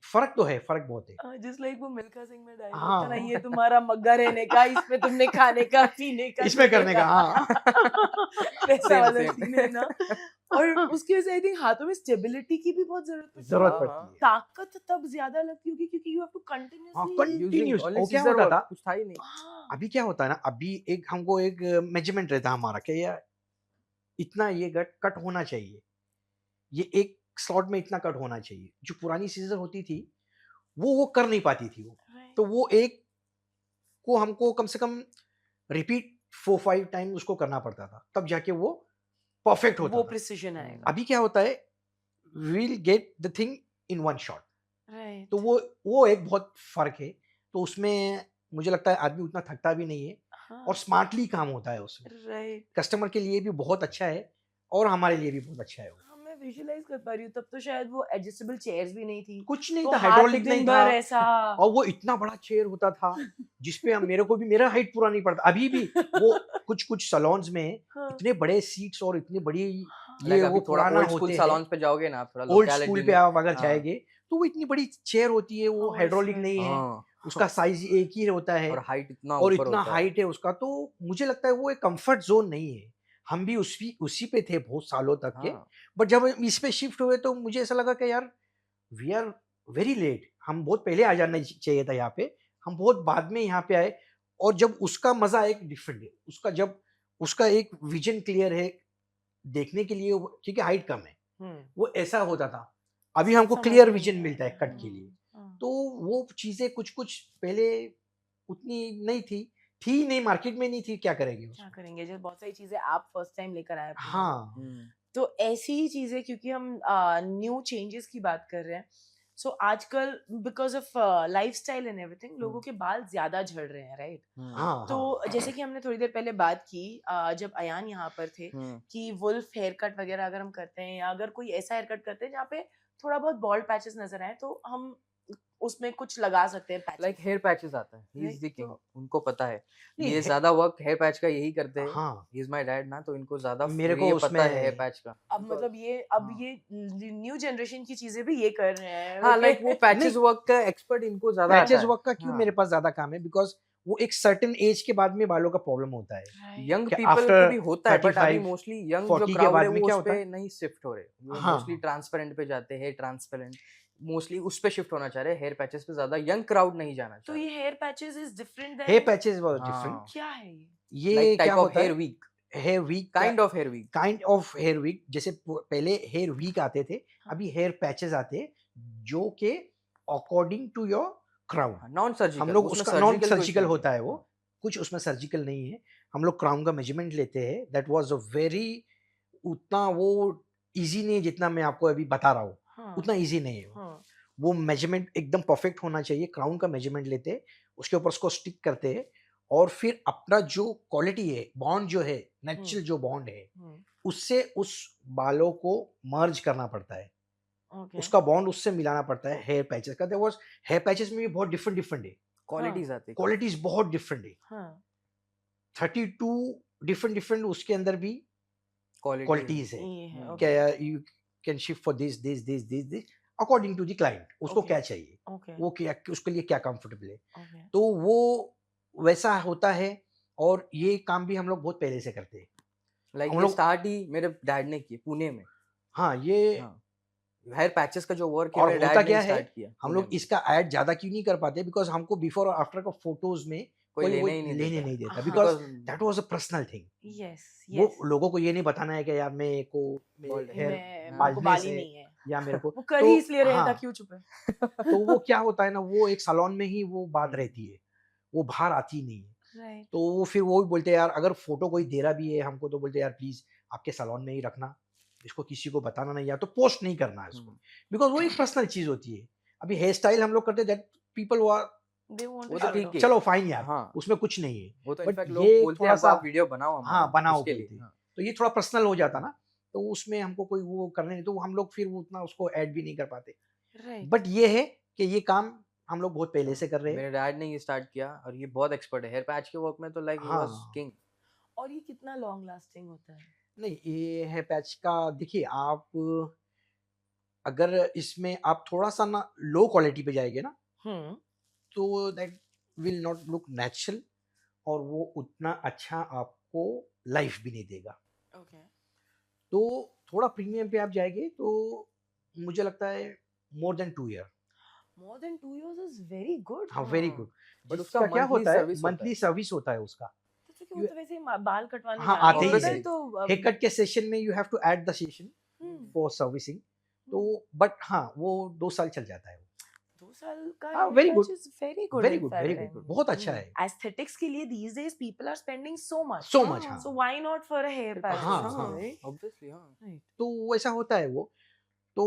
फर्क तो है, फर्क बहुत है। जस्ट लाइक वो मिल्खा सिंह में डायलॉग हाँ। था ना, ये तुम्हारा मग्गा रहने का, इसमें तुमने खाने का पीने का इसमें सोने करने का, हाँ। वैसा सेम वाला सेम सीन है ना। और उसकी वजह से आई थिंक हाथों में स्टेबिलिटी की भी बहुत जरूरत पड़ती है। जरूरत हाँ, पड़ती हाँ। है। ताकत तब ज्यादा लगती होगी क्योंकि यू हैव टू हाँ, कंटिन्यूअसली कंटिन्यूस। ओनली और क्या सीजर होता वर्क, था, कुछ था ही नहीं। अभी क्या होता है ना, अभी एक हमको एक मेजरमेंट रहता है हमारा कि यार इतना ये कट कट होना चाहिए, ये एक स्लॉट में इतना कट होना चाहिए। जो पुरानी सीजर होती थी वो कर नहीं पाती थी वो, तो वो एक को हमको कम से कम रिपीट 4-5 टाइम उसको करना पड़ता था, तब जाके वो परफेक्ट होता वो था। प्रिसिजन आएगा। अभी क्या होता है, we'll get the thing in one shot, right. तो वो एक बहुत फर्क है। तो उसमें मुझे लगता है आदमी उतना थकता भी नहीं है और स्मार्टली काम होता है उसमें। राइट। कस्टमर के लिए भी बहुत अच्छा है और हमारे लिए भी बहुत अच्छा है वो। हाँ, मैं विजुअलाइज कर पा रही हूँ, तब तो शायद वो एडजस्टेबल चेयर्स भी नहीं थी, कुछ नहीं तो था, हाथ हाइड्रोलिक दिन नहीं भर था, ऐसा। और वो इतना बड़ा चेयर होता था जिसपे मेरे को भी मेरा हाइट पूरा नहीं पड़ता। अभी भी वो कुछ सलोन्स में हाँ, इतने बड़े सीट्स और इतनी बड़ी हाँ, ये लाइक वो अभी थोड़ा पुराना ओल्ड स्कूल होते हैं, सैलून्स पे जाओगे ना, आप थोड़ा ओल्ड लोकेलिटी स्कूल पे में। आप अगर हाँ, जाएंगे तो वो इतनी बड़ी चेयर होती है, वो और हाइड्रोलिक इसमें नहीं है, हाँ, उसका साइज एक ही होता है और हाइट इतना और ऊपर इतना होता है। हाइट है उसका। तो मुझे लगता है वो एक कंफर्ट जोन नहीं है। हम भी उसी पे थे बहुत सालों तक के, हाँ, बट जब हम इस पे शिफ्ट हुए तो मुझे ऐसा लगा कि यार वी आर वेरी लेट, हम बहुत पहले आ जाना चाहिए था यहाँ पे, हम बहुत बाद में यहाँ पे आए। और जब उसका मजा एक डिफरेंट है, उसका जब उसका एक विजन क्लियर है देखने के लिए, क्योंकि हाइट कम है, वो ऐसा होता था। अभी हमको समझ क्लियर में विजन नहीं मिलता है आया। कट के लिए। तो वो चीजें कुछ पहले उतनी नहीं थी नहीं, मार्केट में नहीं थी, क्या करेंगे क्या उसको। करेंगे, जब बहुत सारी चीजें आप फर्स्ट टाइम लेकर आए अपने घर। हाँ, तो ऐसी ही चीजें, क्योंकि हम न्यू चेंजेस की बात कर रहे हैं, सो आजकल because of lifestyle and everything लोगों के बाल ज्यादा झड़ रहे हैं, राइट। हाँ, तो हाँ, जैसे कि हमने थोड़ी देर पहले बात की, जब अयान यहाँ पर थे, कि वुल्फ हेयर कट वगैरह अगर हम करते हैं या अगर कोई ऐसा हेयर कट करते हैं जहाँ पे थोड़ा बहुत बॉल्ड पैचेस नजर आए, तो हम उसमें कुछ लगा सकते हैं लाइक पैचेस, हेयर पैचेस आता है, he is right. The king, तो उनको पता है। नहीं ये ज्यादा वर्क हेयर पैच का यही करते हैं। हाँ, ही इज माय डैड ना, तो इनको ज्यादा मेरे को ये पता है हेयर उसमें पैच का। अब Because- मतलब अब हाँ, ये न्यू जनरेशन की चीजें भी ये कर रहे हैं, हाँ, ओके। लाइक वो पैचेस नहीं, वर्क का एक्सपर्ट इनको ज्यादा आता पैचेस है। वर्क का क्यों मेरे हाँ, पास ज्यादा काम है, बिकॉज वो एक सर्टेन एज के बाद में बालों का प्रॉब्लम होता है यंग कि पीपल को आफ्टर भी होता है, बट अभी 35 मोस्टली यंग जो 40 के क्राउड बाद है में वो क्या उस होता पे है। नहीं शिफ्ट हो रहे, वो हाँ, मोस्टली ट्रांसपेरेंट पे जाते हैं, हेयर ट्रांसपेरेंट मोस्टली उस पे शिफ्ट होना चाह रहे हैं। हेयर पैचेस पे ज्यादा यंग क्राउड नहीं जाना तो चाह ये hair patches is different hair then, patches was रहा। डिफरेंट। हाँ, क्या है ये? ये लाइक क्या टाइप ऑफ होता हेयर है, weak, hair weak kind of hair weak. Kind of hair weak, जैसे पहले हेयर वीक आते थे, हाँ। अभी हेयर पैचेस आते हैं जो के according to your crown. Non हम सर्जिकल, लोग उसमें उसका नॉन सर्जिकल कुछ सर्जिकल नहीं होता है। है वो, कुछ उसमें सर्जिकल नहीं है। हम लोग क्राउन का मेजरमेंट लेते हैं, दैट वाज अ वेरी, उतना वो इजी नहीं है जितना मैं आपको अभी बता रहा हूँ, हाँ, उतना इजी नहीं है वो। हाँ, वो मेजरमेंट एकदम परफेक्ट होना चाहिए। क्राउन का मेजरमेंट लेते हैं, उसके ऊपर उसको स्टिक करते हैं, और फिर अपना जो क्वालिटी है, बॉन्ड जो है, नेचुरल जो बॉन्ड है, उससे उस बालों को मर्ज करना पड़ता है, ओके, उसका बॉन्ड उससे मिलाना पड़ता है हेयर पैचेस का। देयर वाज हेयर पैचेस में भी बहुत डिफरेंट डिफरेंट है, क्वालिटीज आती है, क्वालिटीज बहुत डिफरेंट है, हाँ, 32 डिफरेंट डिफरेंट उसके अंदर भी क्वालिटीज क्वालिटीज है। ये है, हम्म। क्या okay, you can shift for this according to the client, उसको Okay. क्या चाहिए, ओके, वो क्या उसके लिए क्या कंफर्टेबल है। ओके, तो वो वैसा होता है, और ये काम भी हम लोग बहुत पहले से करते हैं। लाइक हम ये लोग, स्टार्ट ही मेरे डैड ने किया पुणे में। हाँ, ये हाँ, हेयर पैचेस का जो वर्क है और मेरे होता डैड ने क्या ही है, स्टार्ट किया हम पुणे लोग में। इसका ऐड ज्यादा क्यों नहीं कर पाते, बिकॉज हमको बिफोर और आफ्टर का फोटोज में कोई कोई वो लेने ही नहीं लेने देता, नहीं देता, हाँ, because because that was a personal thing. Yes, वो यस, लोगों को ये नहीं बताना है कि यार मेरे को Bald हेयर मैं मेरे को बालनेस बाल ही है नहीं है, या मेरे को वो कर तो ही इसलिए रहे हैं हाँ, ताकि वो छुपे। तो वो क्या होता है ना, वो एक सैलून में ही वो बात रहती है, वो बाहर आती नहीं है। राइट, तो वो फिर वो भी बोलते हैं यार, अगर फोटो कोई दे रहा भी है हमको तो बोलते हैं यार प्लीज आपके सैलून में ही रखना, इसको किसी को बताना नहीं, या तो पोस्ट नहीं करना है इसको, बिकॉज वो एक पर्सनल चीज होती है। अभी हेयर स्टाइल हम लोग करते दैट पीपल वो दे वांट वो टू तो शो ठीक इट है। चलो फाइन यार, हाँ, उसमें कुछ नहीं है। वो तो बट इनफैक्ट लोग ये बोलते हैं थोड़ा हमको सा आप वीडियो बनाओ हाँ हमारा बनाओ उसके बोलते लिए। हैं। हाँ, तो ये थोड़ा पर्सनल हो जाता ना, तो उसमें हमको कोई वो करने नहीं, तो हम लोग फिर वो उतना उसको ऐड भी नहीं कर पाते। राइट, बट ये है कि ये काम हम लोग बहुत पहले से कर रहे हैं। मेरे डैड ने ये स्टार्ट किया और ये बहुत एक्सपर्ट है हेयर पैच के वर्क में, तो लाइक ही वाज हाँ, किंग। और ये कितना लॉन्ग लास्टिंग होता है? नहीं ये है पैच का, देखिए आप अगर इसमें आप थोड़ा सा ना लो क्वालिटी पे जाएंगे ना हम्म तो that will not look natural और वो उतना अच्छा आपको लाइफ भी नहीं देगा। ओके तो थोड़ा प्रीमियम पे आप जाएंगे तो मुझे लगता है more than 2 year. More than 2 years is very good. हाँ वेरी हाँ गुड। बट उसका जिसका क्या मंथली होता है सर्विस होता मंथली है। सर्विस होता है उसका। तो वो You- तो वैसे ही बाल कटवाने हाँ जाते आते ही Obviously. है। हैं तो हेयर कट के सेशन में you have to add the session hmm, for servicing. तो बट हाँ वो 2 साल चल जाता है वो। 2 साल का हाँ hair very touch good is very good very in good very fact. Good बहुत अच्छा हम्म, है। एस्थेटिक्स के लिए these days people are spending so much, so much. हाँ so why not for a hair patch हाँ also, हाँ right? ऑब्वियसली हाँ। Right. तो वैसा होता है वो। तो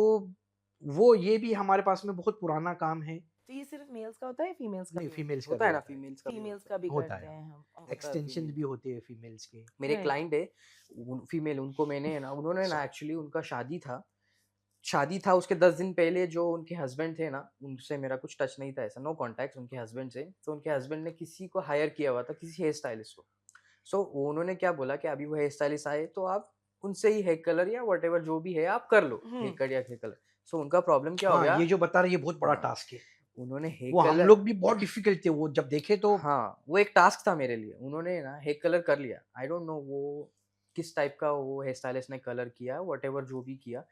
वो ये भी हमारे पास में बहुत पुराना काम है। तो ये सिर्फ मेल्स का होता है फीमेल्स का नहीं भी फीमेल्स का होता भी है ना, होता है। फीमेल्स का भी फीमेल्स होता का भी होता करते है। हैं हम। होता है एक्सटेंशन female भी का। होते हैं फीमेल्स के। मेरे Right. क्लाइंट है फीमेल, उनको मैंने ना, उन्होंने ना Sorry. एक्चुअली उनका शादी था उसके 10 दिन पहले जो उनके हस्बैंड थे ना, उनसे मेरा कुछ टच नहीं था, ऐसा नो कॉन्टैक्ट उनके हस्बैंड से। तो उनके हस्बैंड ने किसी को हायर किया हुआ था, किसी हेयर स्टाइलिस्ट को। सो उन्होंने क्या बोला कि अभी वो हेयर स्टाइलिस्ट आए तो आप उनसे ही हेयर कलर या वट जो भी है आप कर लो, हेयर कट या हेयर कलर। सो उनका प्रॉब्लम क्या हो हाँ गया, ये जो बता रहे ये बहुत बड़ा हाँ, टास्क है। उन्होंने हेयर वो हम कलर, लोग भी बहुत डिफिकल्ट थे वो जब देखे तो। हाँ वो एक टास्क था मेरे लिए। उन्होंने ना हेयर कलर कर लिया, आई डोंट नो वो किस टाइप का वो हेयर स्टाइलिस्ट ने कलर किया, वट जो भी किया।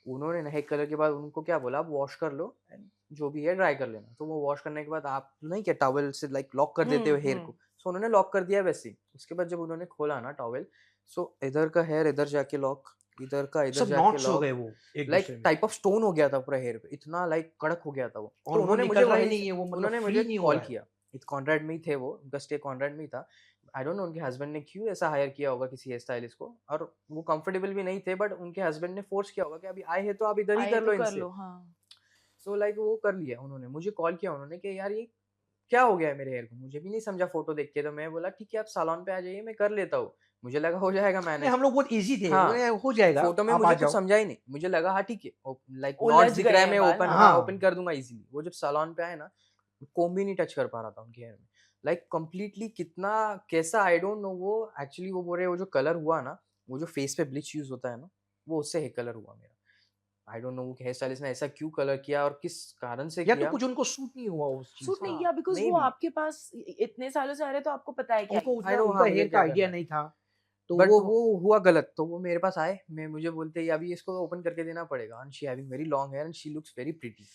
उन्होंने ना हेयर कलर के बाद उनको क्या बोला, आप वॉश कर लो and जो भी है ड्राई कर लेना। तो वो वॉश करने के बाद आप नहीं क्या टॉवल से लाइक लॉक कर देते हो हेयर को, सो उन्होंने लॉक कर दिया वैसे ही। उसके बाद जब उन्होंने खोला ना टॉवल, सो इधर का हेयर इधर जाके लॉक, इधर का इधर सब जाके नॉट्स हो लॉक, गए वो एक लाइक दूसरे में टाइप ऑफ स्टोन हो गया था पूरा हेयर पे, इतना लाइक कड़क हो गया था वो। और तो वो उन्होंने मुझे निकल रहा ही वहीं नहीं से, है वो मतलब उन्होंने फ्री मुझे नहीं हो कॉल रहा है। किया। इत कॉन्ट्रैक्ट में ही थे वो, उनका स्टे कॉन्ट्रैक्ट में ही था। आई डोंट नो उनके हस्बैंड ने क्यों ऐसा हायर किया होगा किसी हेयर स्टाइलिस्ट को, और वो कंफर्टेबल भी नहीं थे, बट उनके हस्बैंड ने फोर्स किया होगा कि अभी आए हैं तो आप इधर ही आए कर तो लो कर इनसे। लो, हाँ। सो लाइक वो कर लिया उन्होंने। मुझे कॉल किया उन्होंने कि यार ये क्या हो गया है मेरे हेयर को, मुझे भी नहीं समझा फोटो देख के। तो मैं बोला ठीक है आप सैलून पे आ जाइए, मैं कर लेता हूँ, मुझे लगा हो जाएगा नहीं मैनेज। हम लोग बहुत इजी थे हाँ बोले हो जाएगा फोटो में आप आ मुझे कुछ जाओ। समझा ही नहीं, मुझे लगा हाँ ठीक है, लाइक उलझ नॉट्स दिख गए रहा है, हैं मैं बाल, ओपन, हाँ। हाँ ओपन हाँ कर दूंगा इजीली। वो जब सैलून पे आए ना, कोम भी नहीं टच कर पा रहा था उनके हेयर में, लाइक कंप्लीटली कितना कैसा आई डोंट नो। वो एक्चुअली वो बोल रहे वो जो कलर हुआ ना, वो जो फेस पे ब्लीच यूज होता है ना, वो उससे हेयर कलर हुआ मेरा। आई डोंट नो वो हेयर स्टाइलिस्ट ने ऐसा क्यों कलर किया और किस कारण से या तो किया। कुछ उनको सूट नहीं हुआ उस चीज सूट का। नहीं हाँ किया बिकॉज मे वो बी, आपके पास इतने सालों से आ रहे हैं, तो आपको पता है क्या उनको use आई उतना है। नो उनका हाँ हेयर मुझे का क्या आइडिया करना है। नहीं था तो बट वो वो हुआ गलत। तो वो मेरे पास आए, मैं मुझे बोलते ही अभी इसको ओपन करके देना पड़ेगा, and she having very long hair and she looks very pretty.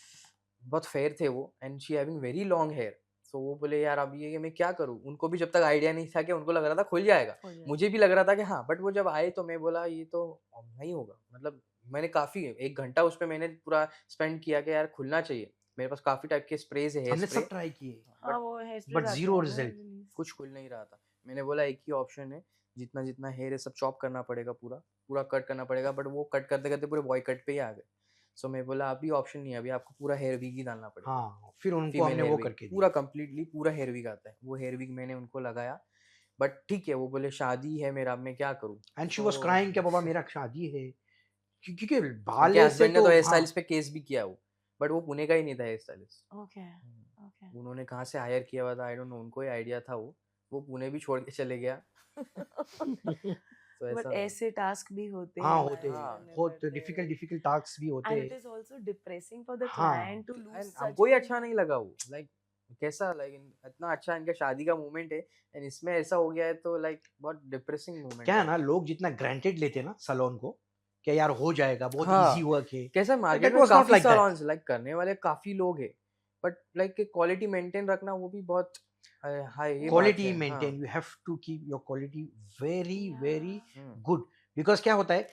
बहुत फेयर थे वो and she having very long hair. So वो बोले यार अब ये मैं क्या करूँ। उनको भी जब तक आइडिया नहीं था कि, उनको लग रहा था खुल जाएगा, हो जाएगा। मुझे भी लग रहा था कि हाँ, बट वो जब आए तो मैं बोला ये तो नहीं होगा। मतलब मैंने काफी 1 घंटा उस पर मैंने पूरा स्पेंड किया कि यार खुलना चाहिए। मेरे पास काफी टाइप के स्प्रेज है, हेयर हमने स्प्रे, सब ट्राई किए हाँ बट वो हेयर स्प्रे बट आते जीरो हैं ना रिजल्ट। release। कुछ खुल नहीं रहा था। मैंने बोला एक ही ऑप्शन है, जितना जितना हेयर है सब चॉप करना पड़ेगा, पूरा पूरा कट करना पड़ेगा। बट वो कट करते करते पूरे बॉय कट पे ही आ गए। सो मैं बोला अभी ऑप्शन नहीं है, अभी आपको पूरा हेयर विग ही डालना पड़ेगा। हाँ फिर उनको फीमेल हमने हेयर वो विग करके पूरा दिया कंप्लीटली पूरा हेयर विग आता है, वो हेयर विग मैंने उनको लगाया। बट ठीक है, वो बोले शादी है मेरा, अब मैं क्या करूँ। एंड शी वाज तो क्राइंग कि बाबा मेरा शादी है क्योंकि बाल उनके ऐसे हस्बैंड ने तो तो हेयर हाँ स्टाइलिस्ट पे केस भी किया वो, बट वो पुणे का ही नहीं था हेयर स्टाइलिस्ट। Okay okay. उन्होंने कहाँ से हायर किया हुआ था आई डोंट नो, उनको ही आइडिया था। वो पुणे भी छोड़ के चले गया। तो बट ऐसा था। ऐसे टास्क भी होते हाँ हैं, होते मैनेज हैं हाँ करने बहुत पड़ते डिफिकल्ट हैं। डिफिकल्ट टास्क भी होते एंड इट हैं। Is also depressing for the हाँ client to lose and such हमको ही गुड अच्छा नहीं लगा वो, लाइक कैसा, लाइक इतना अच्छा इनका शादी का मोमेंट है एंड इसमें ऐसा हो गया है, तो लाइक बहुत डिप्रेसिंग मोमेंट क्या है। है ना लोग जितना ग्रांटेड लेते हैं ना सलोन को क्या यार हो जाएगा बहुत इजी हाँ वर्क है कैसा बट मार्केट दैट में वाज नॉट काफी लाइक दैट। सैलून्स लाइक करने वाले काफी लोग हैं, बट लाइक क्वालिटी मेंटेन रखना वो भी बहुत हाई ये बात क्वालिटी है। हाँ maintain you have to keep your quality very very Yeah. Good because क्या होता है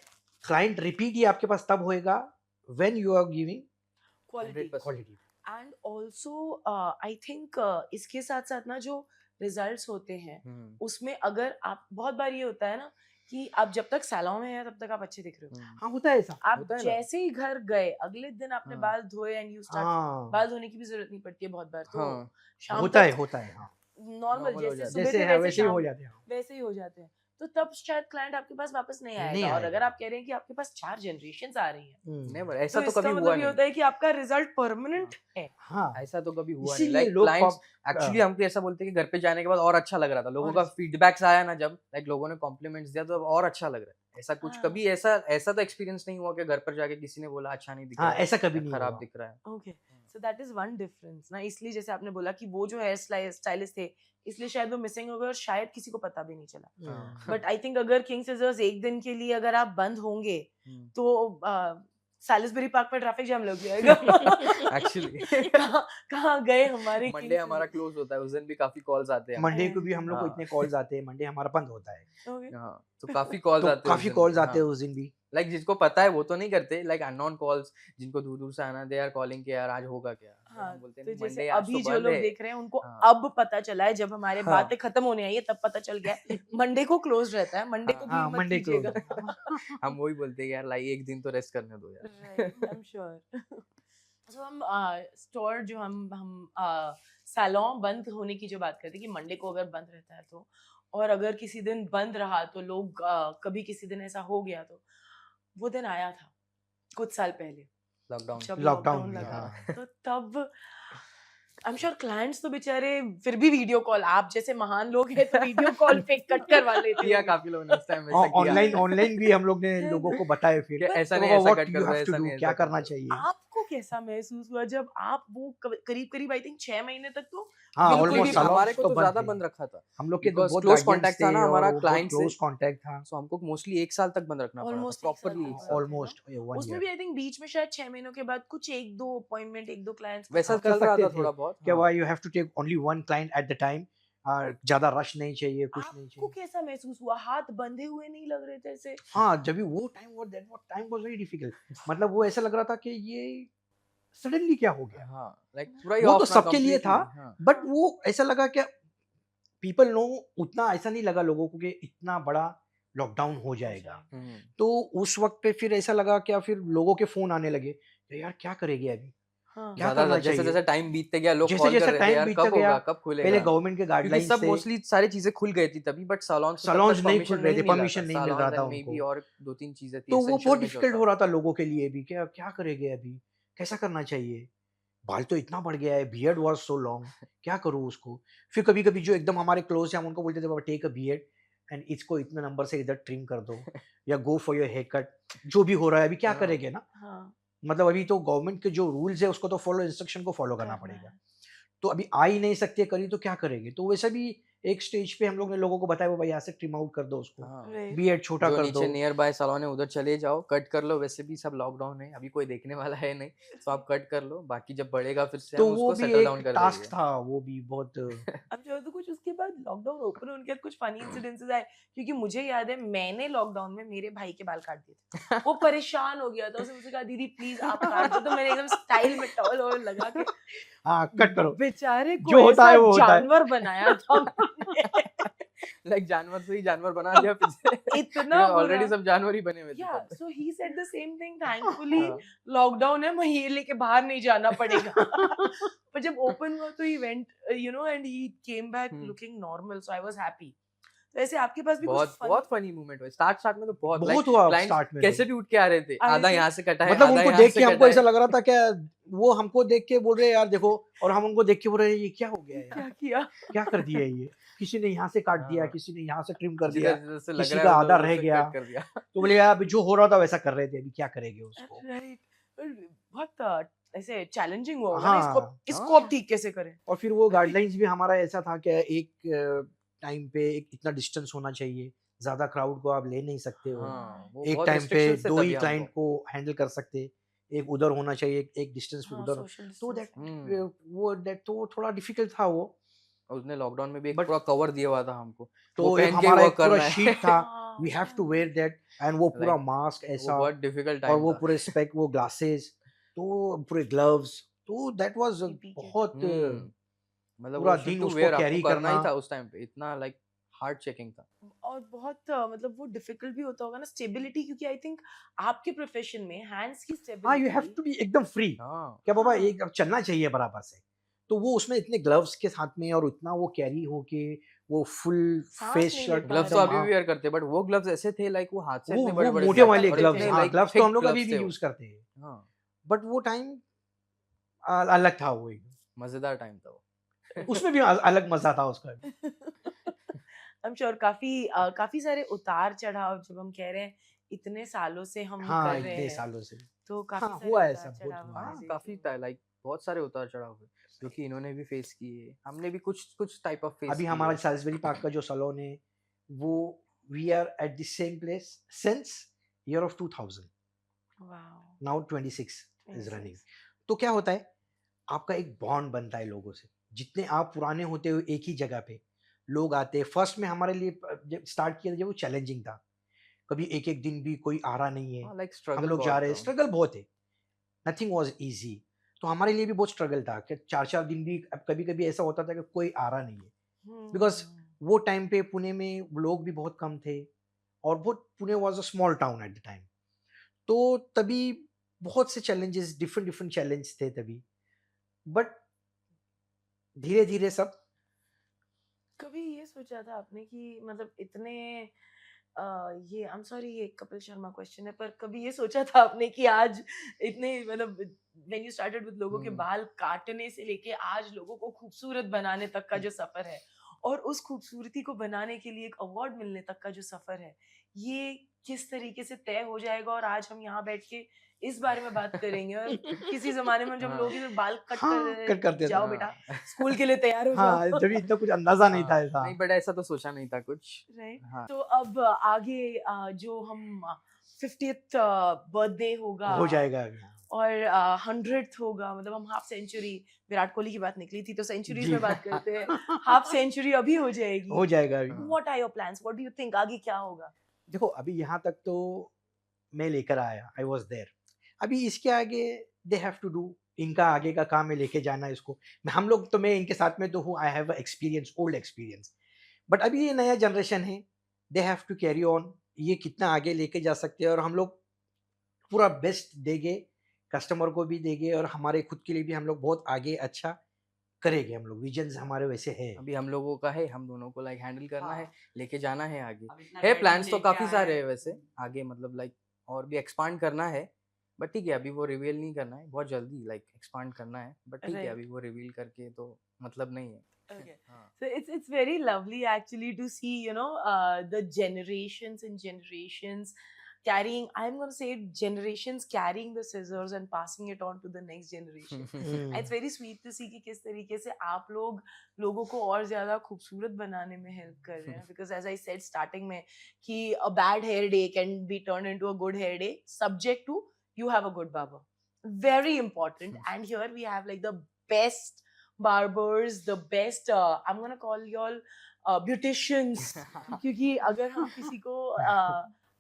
क्लाइंट रिपीट ही आपके पास तब होएगा when you are giving quality 100%। Quality. And also I think इसके साथ साथ ना जो रिजल्ट्स होते हैं उसमें अगर आप बहुत बार ये होता है ना कि आप जब तक सैलून में हैं तब तक आप अच्छे दिख रहे हो, हाँ होता है ऐसा। आप होता है ना। जैसे ही घर गए अगले दिन आपने हाँ। बाल धोए एंड यू स्टार्ट, हाँ बाल धोने की भी जरूरत नहीं पड़ती है बहुत बार, तो हाँ शाम होता तक है हाँ नॉर्मल Normal हो जैसे जाता है। सुबह जैसे थे है वैसे वैसे ही हो शाम जाते हैं। वैसे ही हो जाते हैं। तो तब शायद क्लाइंट आपके पास वापस नहीं नहीं आएगा। और अगर आएगा। आप कह रहे हैं कि आपके पास 4 जनरेशंस आ रही हैं, नेवर, ऐसा तो तो इसका कभी हुआ मतलब ये नहीं। होता है कि आपका रिजल्ट परमानेंट है। हाँ, ऐसा तो कभी हुआ नहीं। इसीलिए लाइक लोग क्लाइंट्स कॉप एक्चुअली हमको ऐसा बोलते हैं कि घर पे जाने के बाद और अच्छा लग रहा था। लोगों और का अच्छा। फीडबैक्स आया ना, जब लाइक लोगों ने कॉम्प्लीमेंट्स दिया, तो अब और अच्छा लग रहा है। ऐसा कुछ हाँ। कभी ऐसा तो एक्सपीरियंस नहीं हुआ कि घर पर जाके किसी ने बोला अच्छा नहीं दिख हाँ, रहा है ऐसा कभी या नहीं खराब हुआ। दिख रहा है। Okay, so that is one difference ना। इसलिए जैसे आपने बोला कि वो जो हेयर स्टाइलिस्ट थे, इसलिए शायद वो मिसिंग हो गए और शायद किसी को पता भी नहीं चला। हाँ। बट आई थिंक अगर किंग सीजर्स एक दिन के लिए अगर आप बंद होंगे हम्म। तो सैलिसबरी पार्क में ट्रैफिक जाम लग जाएगा। Actually। कहाँ गए हमारे मंडे किंग हमारा क्लोज होता है, उस दिन भी काफी कॉल्स आते हैं मंडे हमको। को भी हम लोग को हाँ। इतने कॉल्स आते हैं, मंडे हमारा बंद होता है, सीजर्स? हाँ, तो काफी कॉल्स तो आते हैं उस काफी दिन कॉल्स भी। आते हैं हाँ, उस दिन भी। लाइक जिसको पता है वो तो नहीं करते, लाइक अननोन कॉल्स, जिनको दूर दूर से आना, दे आर कॉलिंग कि यार आज होगा क्या। तो हाँ, हम बोलते हैं तो नहीं, जैसे मंडे आज तो अभी जो बंद लोग है। देख रहे हैं उनको हाँ। अब पता चला है, जब हमारे हाँ। बातें खत्म होने आई है तब पता चल गया है। मंडे को क्लोज रहता है, मंडे को हाँ, भी मत मंडे को कीजिएगा। हम वही बोलते हैं यार, लाइक एक दिन तो रेस्ट करने दो यार। Right, I am sure. So हम स्टोर जो हम सैलून बंद होने की जो बात करते हैं कि मंडे को अगर बंद रहता है तो, और अगर किसी दिन बंद रहा तो लोग कभी किसी दिन ऐसा हो गया तो, वो दिन आया था कुछ साल पहले लॉकडाउन। जब लॉकडाउन लॉकडाउन में, लगा हाँ। था। तो तब आई एम श्योर क्लाइंट्स तो बेचारे फिर भी वीडियो कॉल, आप जैसे महान लोग हैं तो वीडियो कॉल पे कट करवा लेते किया होंगे। काफी लोगों ने उस टाइम ऐसा किया। ऑनलाइन भी हम लोग ने है लोगों ना? को बताया फिर कि ऐसा तो नहीं, बाबा ऐसा व्हाट कट यू कर दो, हैव टू ऐसा डू, नहीं, क्या ऐसा कर करना दो। चाहिए। आपको कैसा महसूस हुआ जब आप वो करीब करीब आई थिंक 6 महीने तक तो हाँ, बिल्कुल बिल्कुल भी ऑलमोस्ट भी हमारे सैलून्स को तो तो बंद ज्यादा थे। बंद रखा था, हम लोग के तो बिकॉज बहुत क्लोज गार्डियंस कांटेक्ट था थे ना और हमारा वो बहुत क्लाइंट से, क्लोज कांटेक्ट था। सो हमको मोस्टली 1 साल तक बंद रखना पड़ा था, ऑलमोस्ट 1 साल प्रॉपरली तक 1 बंद साल। थे ना। ऑलमोस्ट 1 उसमें ईयर। भी आई थिंक बीच में शायद 6 महीनों के बाद कुछ 1-2 अपॉइंटमेंट 1-2 क्लाइंट्स का वैसा हाँ, कर चल रहा सकते था थे थोड़ा बहुत। क्या हाँ। हुआ, you have to take only one client at the time, ज्यादा रश नहीं चाहिए, कुछ नहीं आपको चाहिए। कैसा महसूस हुआ? हाथ बंधे हुए नहीं लग रहे थे ऐसे? हाँ, जब भी वो टाइम वाज वेरी डिफिकल्ट, मतलब वो ऐसा लग रहा था कि ये सडनली क्या हो गया। हाँ, लाइक पूरा ही वो तो ऑफ ना सबके लिए था, कंप्लीटली। हाँ। बट हाँ, वो ऐसा लगा क्या पीपल नो, उतना ऐसा नहीं लगा लोगों को कि इतना बड़ा लॉकडाउन हो जाएगा। हम्म। तो उस वक्त पे फिर ऐसा लगा क्या, फिर लोगों के फोन आने लगे कि यार क्या करेंगे अभी, हाँ। क्या ज्यादा करना जैसे चाहिए। जैसे टाइम बीतते गया, लोग जैसे कॉल कर जैसे रहे थे टाइम यार बीतता कब गया, होगा, कब पहले खुलेगा, गवर्नमेंट के क्योंकि गाइडलाइंस सब थे, मोस्टली सारी चीजें खुल गई थी तभी, बट सैलून से तब सैलून्स तक नहीं परमिशन खुल रहे नहीं थे, मिला था। परमिशन नहीं मिल रहा सैलून्स था एंड मे बी उनको, और 2-3 चीजें थी तो वो एसेंशियल बहुत में जो डिफिकल्ट था। हो रहा था लोगों के लिए भी, क्या क्या करेंगे अभी, कैसा करना चाहिए। बाल तो इतना बढ़ गया है, बियर्ड वाज सो लॉन्ग, क्या करूँ उसको। फिर कभी कभी जो एकदम हमारे क्लोज है हम उनको बोलते थे बाबा टेक अ बियर्ड एंड इसको इतने नंबर से इधर ट्रिम कर दो, या go for your hair cut, जो भी हो रहा है अभी क्या हाँ। करेंगे ना। हाँ, मतलब अभी तो गवर्नमेंट के जो रूल्स है उसको तो फॉलो, इंस्ट्रक्शन को फॉलो करना करना पड़ेगा। है। तो अभी आ ही नहीं सकते करी तो क्या करेंगे, तो वैसे भी एक स्टेज पे हम लोग ने लोगों को बताया वो भाई यहाँ से ट्रिम आउट कर दो उसको, हाँ, राइट। बियर्ड छोटा जो कर दो। नीचे नियर बाय सैलून है उधर चले जाओ, कट कर लो। वैसे भी सब लॉकडाउन है, अभी कोई देखने वाला है नहीं, तो आप कट कर लो, बाकी जब बढ़ेगा फिर से तो हम वो उसको भी सेटल एक डाउन कर टास्क देंगे। था, वो भी बहुत अब जो है तो कुछ उसके बाद लॉकडाउन ओपन होने के बाद कुछ फनी इंसिडेंसेस आए, क्योंकि मुझे याद है मैंने लॉकडाउन में मेरे भाई के बाल काट दिए थे। वो परेशान हो गया था, उसने मुझसे कहा दीदी प्लीज आप काट दो, तो मैंने एकदम स्टाइल में टॉवल वॉवल लगा के हाँ कट करो, बेचारे को जो होता ऐसा है वो होता है। जानवर बनाया था मैंने। लाइक जानवर से ही जानवर बना दिया फिर से। इतना ऑलरेडी बुरा। सब जानवर ही बने हुए थे या तब। So he said the same thing, thankfully हाँ। लॉकडाउन है, मैं ये लेके बाहर नहीं जाना पड़ेगा। पर जब ओपन हुआ तो he went and he came back hmm. Looking normal, so I was happy. तो ऐसे आपके पास भी कुछ बहुत फनी बहुत फनी मोमेंट हुआ स्टार्ट में, तो बहुत लाइक बहुत हुआ क्लाइंट्स स्टार्ट में कैसे तो, भी उठ के आ रहे थे, आ रहे आधा थे? यहाँ से कटा है, मतलब आधा उनको यहाँ देख से के कटा हमको ऐसा है। लग रहा था क्या, वो हमको देख के बोल रहे हैं यार देखो, और हम उनको देख के बोल रहे हैं ये क्या हो गया क्या यार, किया? क्या कर दिया ये, किसी ने यहाँ से काट दिया, हाँ। किसी ने यहाँ से ट्रिम कर दिया, जिधर जिधर से लग किसी रहा का है आधा उधर रह से गया। कट कर दिया। तो बोले यार अभी जो हो रहा था वैसा कर रहे थे, अभी क्या करेंगे उसको। राइट, बहुत ऐसे चैलेंजिंग हुआ होगा ना, इसको हाँ, इसको अब ठीक कैसे करें। और फिर वो गाइडलाइंस भी हमारा ऐसा था कि एक टाइम पे एक इतना डिस्टेंस होना चाहिए, ज्यादा क्राउड को आप ले नहीं सकते हो, हाँ, वो एक बहुत टाइम पे रिस्ट्रिक्शंस थे 2 ही तभी क्लाइंट हमको। को हैंडल कर सकते, एक उधर होना चाहिए, एक डिस्टेंस पे हाँ, उधर। सोशल तो डिस्टेंसिंग। दैट तो थोड़ा डिफिकल्ट था वो। और उसने लॉकडाउन में भी एक बट पूरा कवर दिया हुआ था हमको, वो तो एक पहन के हमारा वर्क एक पूरा करना है। शीट था, हाँ, वी हैव उसमें टू हम वेयर दैट, एंड वो पूरा लाइक मास्क वो ऐसा, बहुत डिफिकल्ट और टाइम वो था। पूरे स्पेक, वो ग्लासेस, तो पूरे ग्लव्स, तो दैट वाज PPE किट। बहुत मतलब पूरा वो शिट दिन टू उसको वेयर आपको कैरी करना ही करना। था उस टाइम पे, इतना लाइक हार्ड चेकिंग था। और बहुत मतलब वो डिफिकल्ट भी होता होगा ना स्टेबिलिटी, क्योंकि आई थिंक आपके प्रोफेशन में हैंड्स की हाँ, you have stability. To be एकदम फ्री, हाँ, क्या बाबा हाँ, एक अब चलना चाहिए बराबर से। तो वो उसमें इतने ग्लव्स के साथ में और इतना वो कैरी होके वो फुल सांस फेस नहीं ले शर्ट पा ग्लव्स तो रहे अभी हैं। भी वेयर करते हैं, बट वो ग्लव्स ऐसे थे लाइक वो हाथ से वो इतने वो बड़े-बड़े मोटे थे वाले और ग्लव्स, इतने हाँ लाइक ग्लव्स तो थिक हम लोग अभी ग्लव्स भी थे वो। यूज करते हैं, हाँ, बट वो टाइम अलग था वो एकदम। मजेदार टाइम था वो। उसमें भी अलग मजा था उसका भी। आई एम श्योर काफी सारे उतार चढ़ाव जब हम कह रहे हैं इतने सालों से हम हाँ कर रहे इतने हैं सालों से। तो काफी हाँ सारे हुआ उतार ऐसा, बहुत चढ़ाव हुआ हमने हाँ, है। काफी देखे। लाइक बहुत सारे उतार चढ़ाव हुए जो कि इन्होंने भी फेस किए, हमने भी कुछ कुछ टाइप ऑफ फेस अभी किए। हमारा सालिसबरी पार्क का जो सैलून है वो we are at the same place since year of 2000, wow now 26 is running. 26 तो क्या होता है, आपका एक बॉन्ड बनता है लोगों से। जितने आप पुराने होते हो एक ही जगह पे लोग आते हैं। फर्स्ट में हमारे लिए जब स्टार्ट किया था जब वो चैलेंजिंग था, कभी एक एक दिन भी कोई आ रहा नहीं है, हाँ, लाइक हम स्ट्रगल लोग जा बहुत रहे हैं, था। स्ट्रगल बहुत है, नथिंग वाज इजी। तो हमारे लिए भी बहुत स्ट्रगल था कि 4-4 दिन भी कभी कभी ऐसा होता था कि कोई आ रहा नहीं है, बिकॉज वो टाइम पे पुणे में लोग भी बहुत कम थे और बहुत Pune was a small town eight the time. तो तभी बहुत से चैलेंजेस, डिफरेंट डिफरेंट चैलेंज थे तभी, बट धीरे धीरे सब कभी ये सोचा था आपने कि मतलब इतने ये आई एम सॉरी ये कपिल शर्मा क्वेश्चन है पर कभी ये सोचा था आपने कि आज इतने मतलब व्हेन यू स्टार्टेड विद लोगों के हम्म। बाल काटने से लेके आज लोगों को खूबसूरत बनाने तक का जो सफर है और उस खूबसूरती को बनाने के लिए एक अवार्ड मिलने तक का जो सफर है ये किस तरीके से तय हो जाएगा और आज हम यहाँ बैठ के इस बारे में बात करेंगे और किसी जमाने में जब हाँ। लोग इधर बाल कट हाँ, कर कट करते थे, जाओ हाँ। बेटा स्कूल के लिए तैयार हो हाँ जाओ जब इतना कुछ अंदाजा नहीं था हाँ, ऐसा। नहीं बट ऐसा तो सोचा नहीं था कुछ। राइट हाँ, तो अब आगे जो हम 50th बर्थडे होगा हो जाएगा अभी, हाँ। और 100th होगा मतलब हम हाफ सेंचुरी विराट कोहली की बात निकली थी तो सेंचुरीज जी। में बात करते हैं हाफ सेंचुरी अभी हो जाएगी हो जाएगा अभी। हाँ। What are your plans what do you think आगे क्या होगा देखो अभी यहाँ तक तो मैं लेकर आया, आई वॉज देयर। अभी इसके आगे दे हैव टू डू, इनका आगे का काम है लेके जाना इसको। हम लोग तो मैं इनके साथ में तो हूँ, I have experience, old experience, but अभी ये नया जनरेशन है, they have to carry on. ये कितना आगे लेके जा सकते हैं और हम लोग पूरा बेस्ट देंगे, कस्टमर को भी देंगे और हमारे खुद के लिए भी हम लोग बहुत आगे अच्छा करेंगे। हम लोग विजन्स हमारे वैसे हैं। अभी हम लोगों का है, हम दोनों को लाइक हैंडल करना है, हाँ। लेके जाना है आगे। अब इतना है ready प्लान्स तो लेके काफी आए सारे हैं। है वैसे आगे, मतलब लाइक और भी एक्सपांड करना है, बट ठीक है अभी वो रिवील नहीं करना है बहुत जल्दी, लाइक एक्सपांड करना है, बट ठीक है Right. अभी वो रिवील करके तो मतलब नहीं है। Okay. हाँ, So it's very lovely actually to see, you know, the generations and generations carrying, I'm going to say generations carrying the scissors and passing it on to the next generation. And it's very sweet to see कि किस तरीके से आप लोग लोगों को और ज्यादा खूबसूरत बनाने में हेल्प कर रहे हैं because as I said starting में कि a bad hair day can be turned into a good hair day subject to you have a good barber. Very important. And here we have like the best barbers, the best I'm gonna call y'all beauticians क्योंकि अगर हम किसी को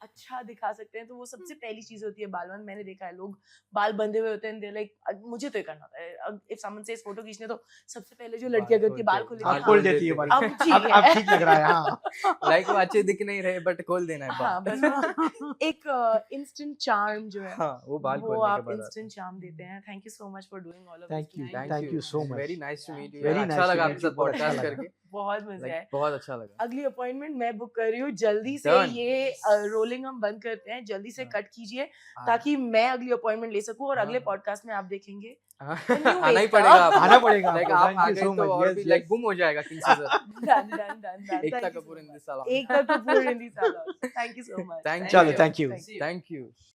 अच्छा दिखा सकते हैं तो वो सबसे पहली चीज होती है बाल बंद। मैंने देखा है लोग बाल बंधे हुए होते हैं दे लाइक मुझे तो ये करना होता है इफ समवन सेज फोटो खींचने तो सबसे पहले जो लड़कियां करती है बाल खोल हाँ, देती खोल है देती है हाँ, बाल। अब ठीक अब है ठीक लग रहा है, हाँ। लाइक वो अच्छे दिख नहीं रहे बट खोल देना है हाँ बाल। बस वो एक इंस्टेंट चार्म जो है हाँ, वो बाल वो खोलने के आप बाद आता है। इंस्टेंट चार्म देते हैं। Thank you so much for doing all of Thank you, Thank thank you so much. Very nice to meet you. Very अच्छा nice to लगा meet आपके you, साथ बहुत अच्छा पॉडकास्ट लगा। करके, बहुत मजे आए। लाइक बहुत अच्छा लगा। अगली अपॉइंटमेंट मैं बुक कर रही हूँ जल्दी से Done. ये रोलिंग हम बंद करते हैं जल्दी से हाँ। कट कीजिए हाँ, ताकि मैं अगली अपॉइंटमेंट ले सकूं और अगले हाँ। पॉडकास्ट में आप देखेंगे हाँ, The new आना ही एकता। पड़ेगा आपको। आना पड़ेगा लाइक आपको। आप Thank आ you गए so तो much. और Yes, भी yes. लाइक गुम हो जाएगा king scissor. Done Ekta thank you Kapoor in so this much सलाम। Ekta Kapoor in this thank you so much Thank चलो, you. thank you. Thank you.